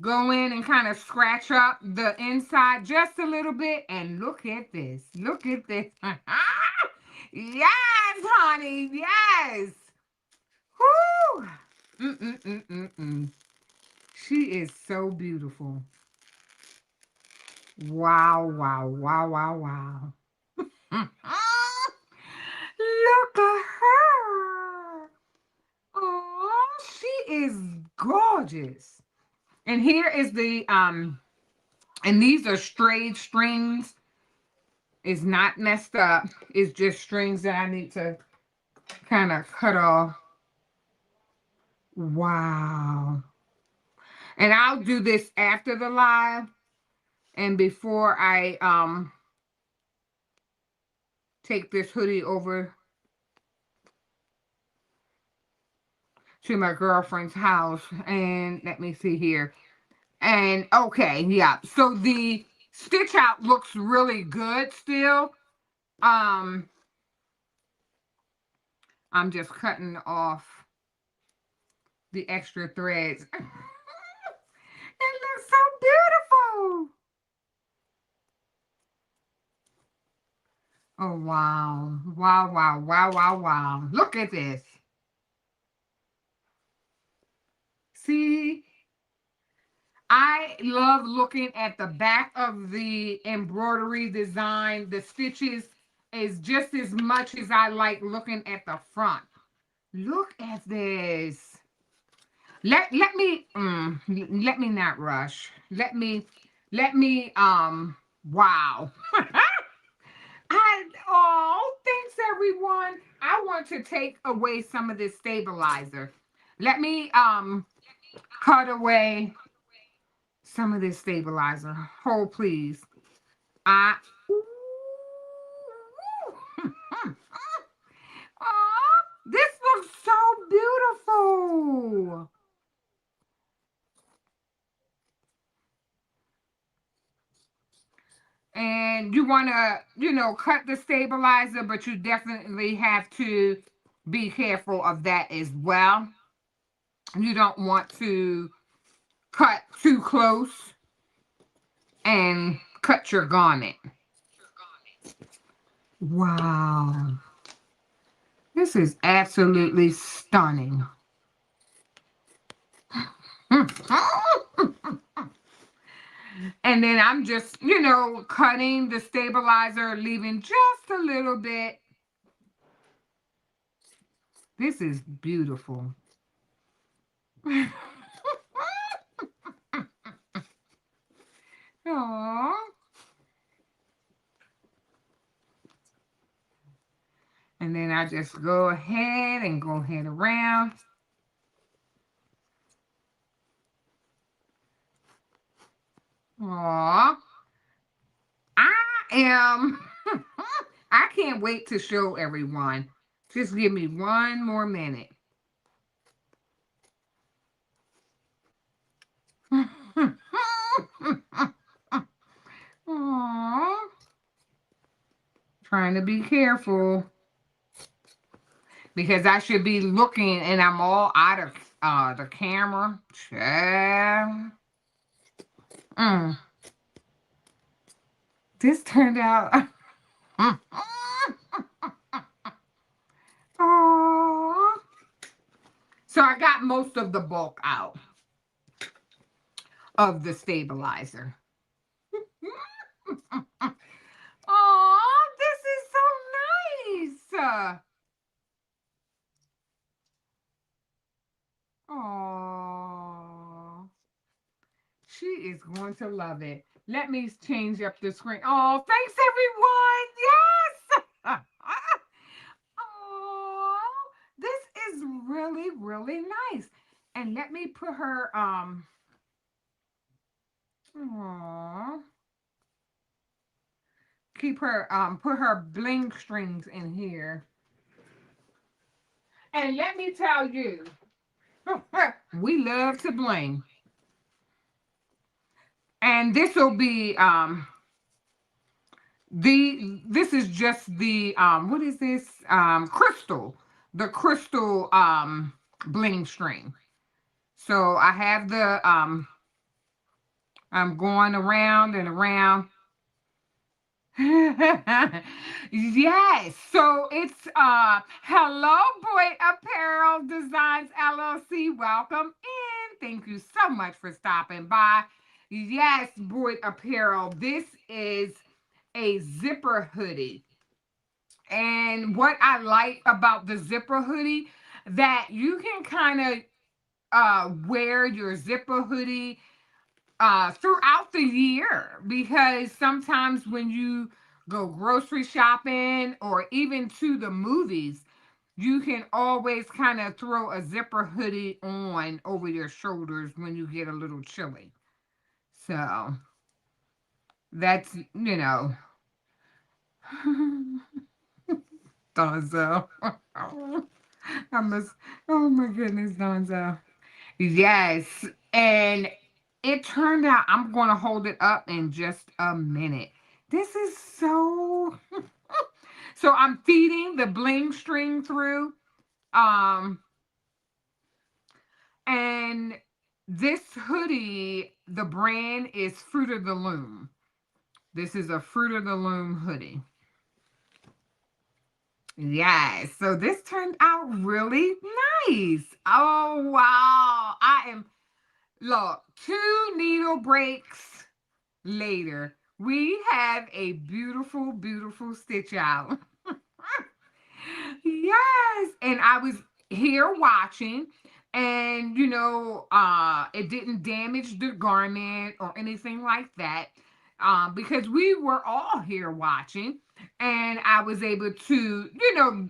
go in and kind of scratch up the inside just a little bit. And look at this. Look at this. Yes, honey. Yes. Woo. She is so beautiful. Wow, wow, wow, wow, wow. Look at her. Oh, she is gorgeous. And here is the and these are straight strings. It's not messed up. It's just strings that I need to kind of cut off. Wow. And I'll do this after the live and before I take this hoodie over to my girlfriend's house. And let me see here. And okay, yeah. So the stitch out looks really good still. I'm just cutting off the extra threads. It looks so beautiful. Oh wow. Wow, wow, wow, wow, wow. Look at this. See? I love looking at the back of the embroidery design. The stitches is just as much as I like looking at the front. Look at this. Let me not rush. Let me wow. Thanks everyone. I want to take away some of this stabilizer. Let me cut away some of this stabilizer. Hold please. I Oh, this looks so beautiful. And you want to, you know, cut the stabilizer, but you definitely have to be careful of that as well. You don't want to cut too close and cut your garment. Wow. This is absolutely stunning. And then I'm just, you know, cutting the stabilizer, leaving just a little bit. This is beautiful. Aww. And then I just go ahead around. Aww. I am, I can't wait to show everyone. Just give me one more minute. Aww. Trying to be careful. Because I should be looking and I'm all out of the camera. Child. This turned out. Aww. So I got most of the bulk out of the stabilizer. Oh, this is so nice. Oh. She is going to love it. Let me change up the screen. Oh, thanks everyone. Yes. Oh, this is really, really nice. And let me put her aw, keep her put her bling strings in here. And let me tell you, we love to bling. And this will be this is just the what is this crystal, the crystal bling string. So I have the I'm going around and around. Yes, so it's Hello Boy Apparel Designs LLC. Welcome in. Thank you so much for stopping by. Yes, Boy Apparel. This is a zipper hoodie. And what I like about the zipper hoodie, that you can kind of wear your zipper hoodie throughout the year, because sometimes when you go grocery shopping or even to the movies, you can always kind of throw a zipper hoodie on over your shoulders when you get a little chilly. So that's, Donzo. I must, oh my goodness, Donzo. Yes. And it turned out, I'm going to hold it up in just a minute. This is so, so I'm feeding the bling string through. Um, and this hoodie, the brand is Fruit of the Loom. This is a Fruit of the Loom hoodie. Yes. So this turned out really nice. Oh, wow. Look, 2 needle breaks later, we have a beautiful, beautiful stitch out. Yes. And I was here watching, and it didn't damage the garment or anything like that. Because we were all here watching, and I was able to,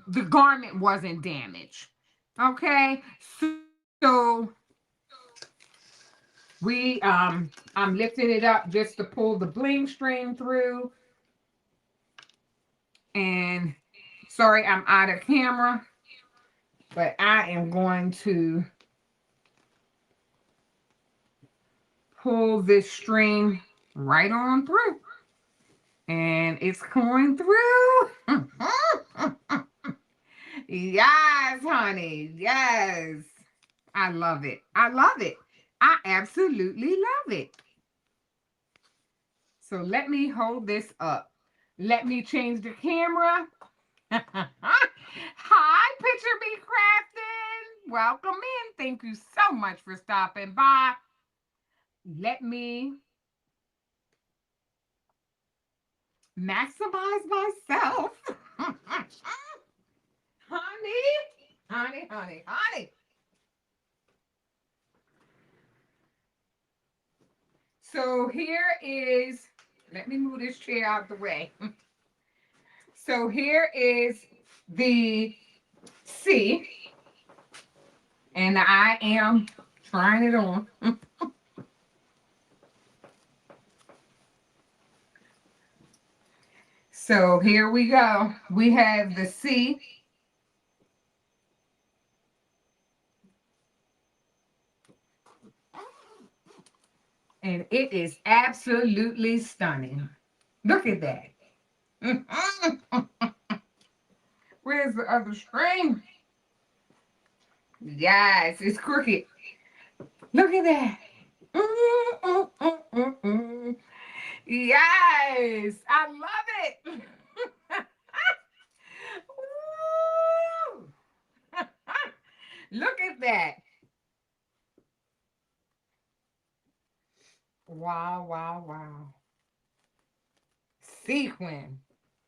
the garment wasn't damaged. Okay. So I'm lifting it up just to pull the bling string through. And sorry, I'm out of camera, but I am going to pull this string right on through. And it's going through. Yes, honey. Yes. I love it. I love it. I absolutely love it. So let me hold this up. Let me change the camera. Hi, Picture Me Crafting. Welcome in. Thank you so much for stopping by. Let me maximize myself. Honey, honey, honey, honey. So here is, let me move this chair out the way. So here is the C, and I am trying it on. So here we go. We have the C. And it is absolutely stunning. Look at that. Where's the other string? Yes, it's crooked. Look at that. Yes, I love it. Look at that. Wow, wow, wow. Sequin.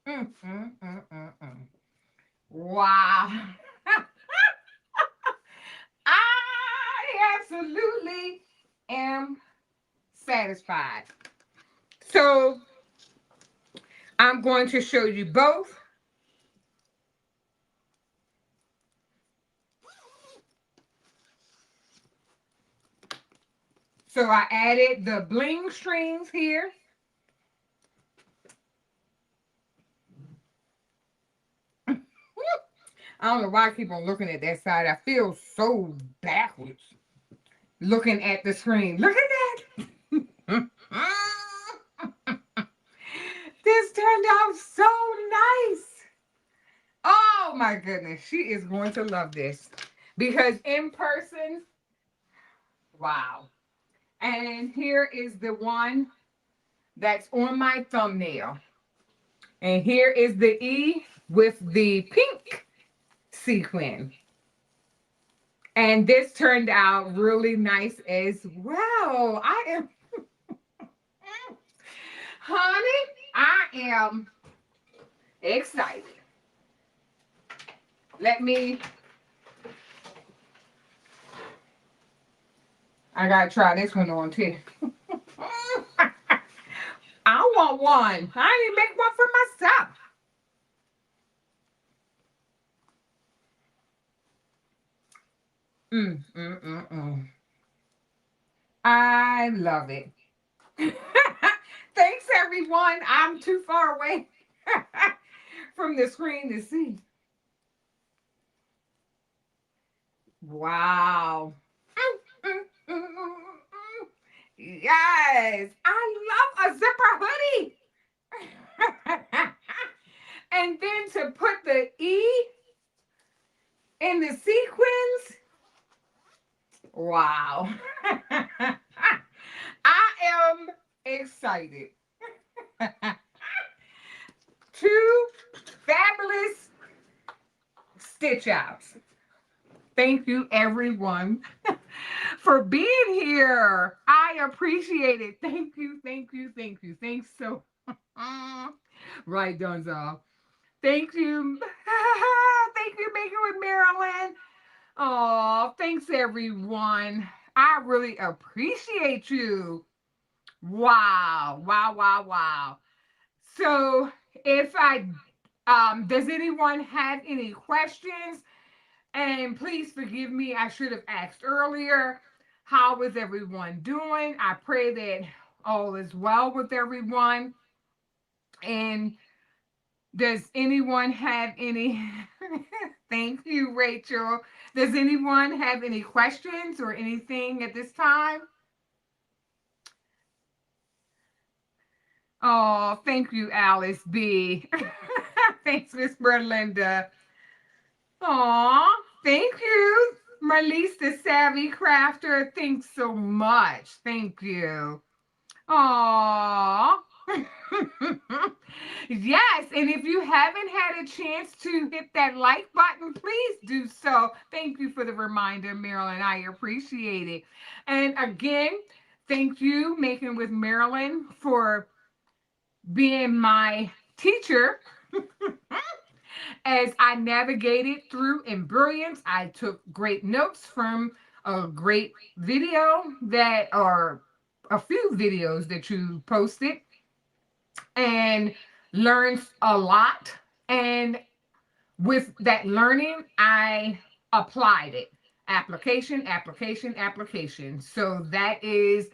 Mm, mm, mm, mm, mm. Wow. I absolutely am satisfied. So I'm going to show you both. So I added the bling strings here. I don't know why I keep on looking at that side. I feel so backwards looking at the screen. Look at that. This turned out so nice. Oh my goodness. She is going to love this. Because in person, wow. And here is the one that's on my thumbnail. And here is the E with the pink sequin. And this turned out really nice as well. I am, honey, I am excited. I gotta try this one on too. I want one. I didn't make one for myself. I love it. Thanks, everyone. I'm too far away from the screen to see. Wow. Yes, I love a zipper hoodie. And then to put the E in the sequins. Wow. I am excited. Two fabulous stitch outs. Thank you, everyone, for being here. I appreciate it. Thank you, thank you, thank you. Thanks so right, Dunzo. Thank you. Thank you, Maker with Marilyn. Oh, thanks, everyone. I really appreciate you. Wow, wow, wow, wow. So if does anyone have any questions? And please forgive me, I should have asked earlier. How is everyone doing? I pray that all is well with everyone. And does anyone have any? Thank you, Rachel. Does anyone have any questions or anything at this time? Oh, thank you, Alice B. Thanks, Miss Berlinda. Aw, thank you, Marlise the Savvy Crafter. Thanks so much. Thank you. Aw. Yes, and if you haven't had a chance to hit that like button, please do so. Thank you for the reminder, Marilyn. I appreciate it. And again, thank you, Making with Marilyn, for being my teacher. As I navigated through Embrilliance, I took great notes from a great video that, or a few videos that you posted, and learned a lot. And with that learning, I applied it. Application, application, application. So that is,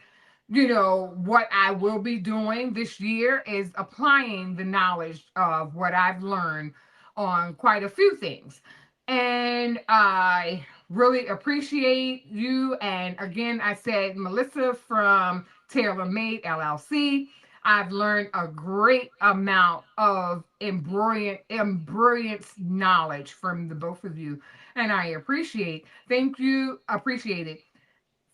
what I will be doing this year is applying the knowledge of what I've learned on quite a few things. And I really appreciate you. And again, I said Melissa from Tailor Made LLC. I've learned a great amount of embrilliance knowledge from the both of you. And I thank you, appreciate it.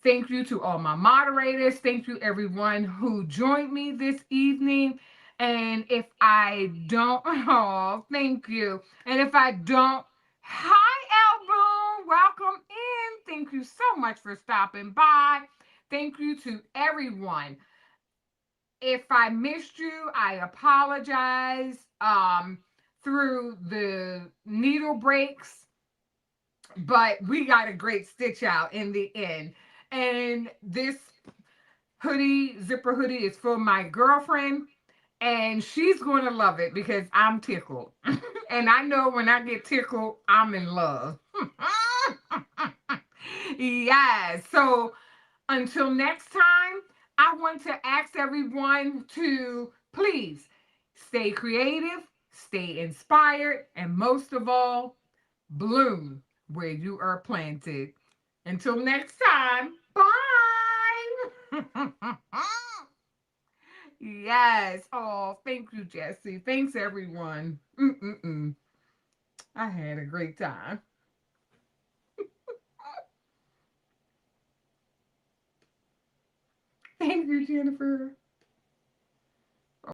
Thank you to all my moderators. Thank you, everyone who joined me this evening. And if I don't, oh, thank you. And if I don't, hi, Elboom, welcome in. Thank you so much for stopping by. Thank you to everyone. If I missed you, I apologize. Through the needle breaks, but we got a great stitch out in the end. And this hoodie, zipper hoodie is for my girlfriend, and she's going to love it because I'm tickled. And I know when I get tickled, I'm in love. Yes. So until next time, I want to ask everyone to please stay creative, stay inspired, and most of all, bloom where you are planted. Until next time, bye. Yes. Oh, thank you, Jesse. Thanks, everyone. Mm-mm-mm. I had a great time. Thank you, Jennifer.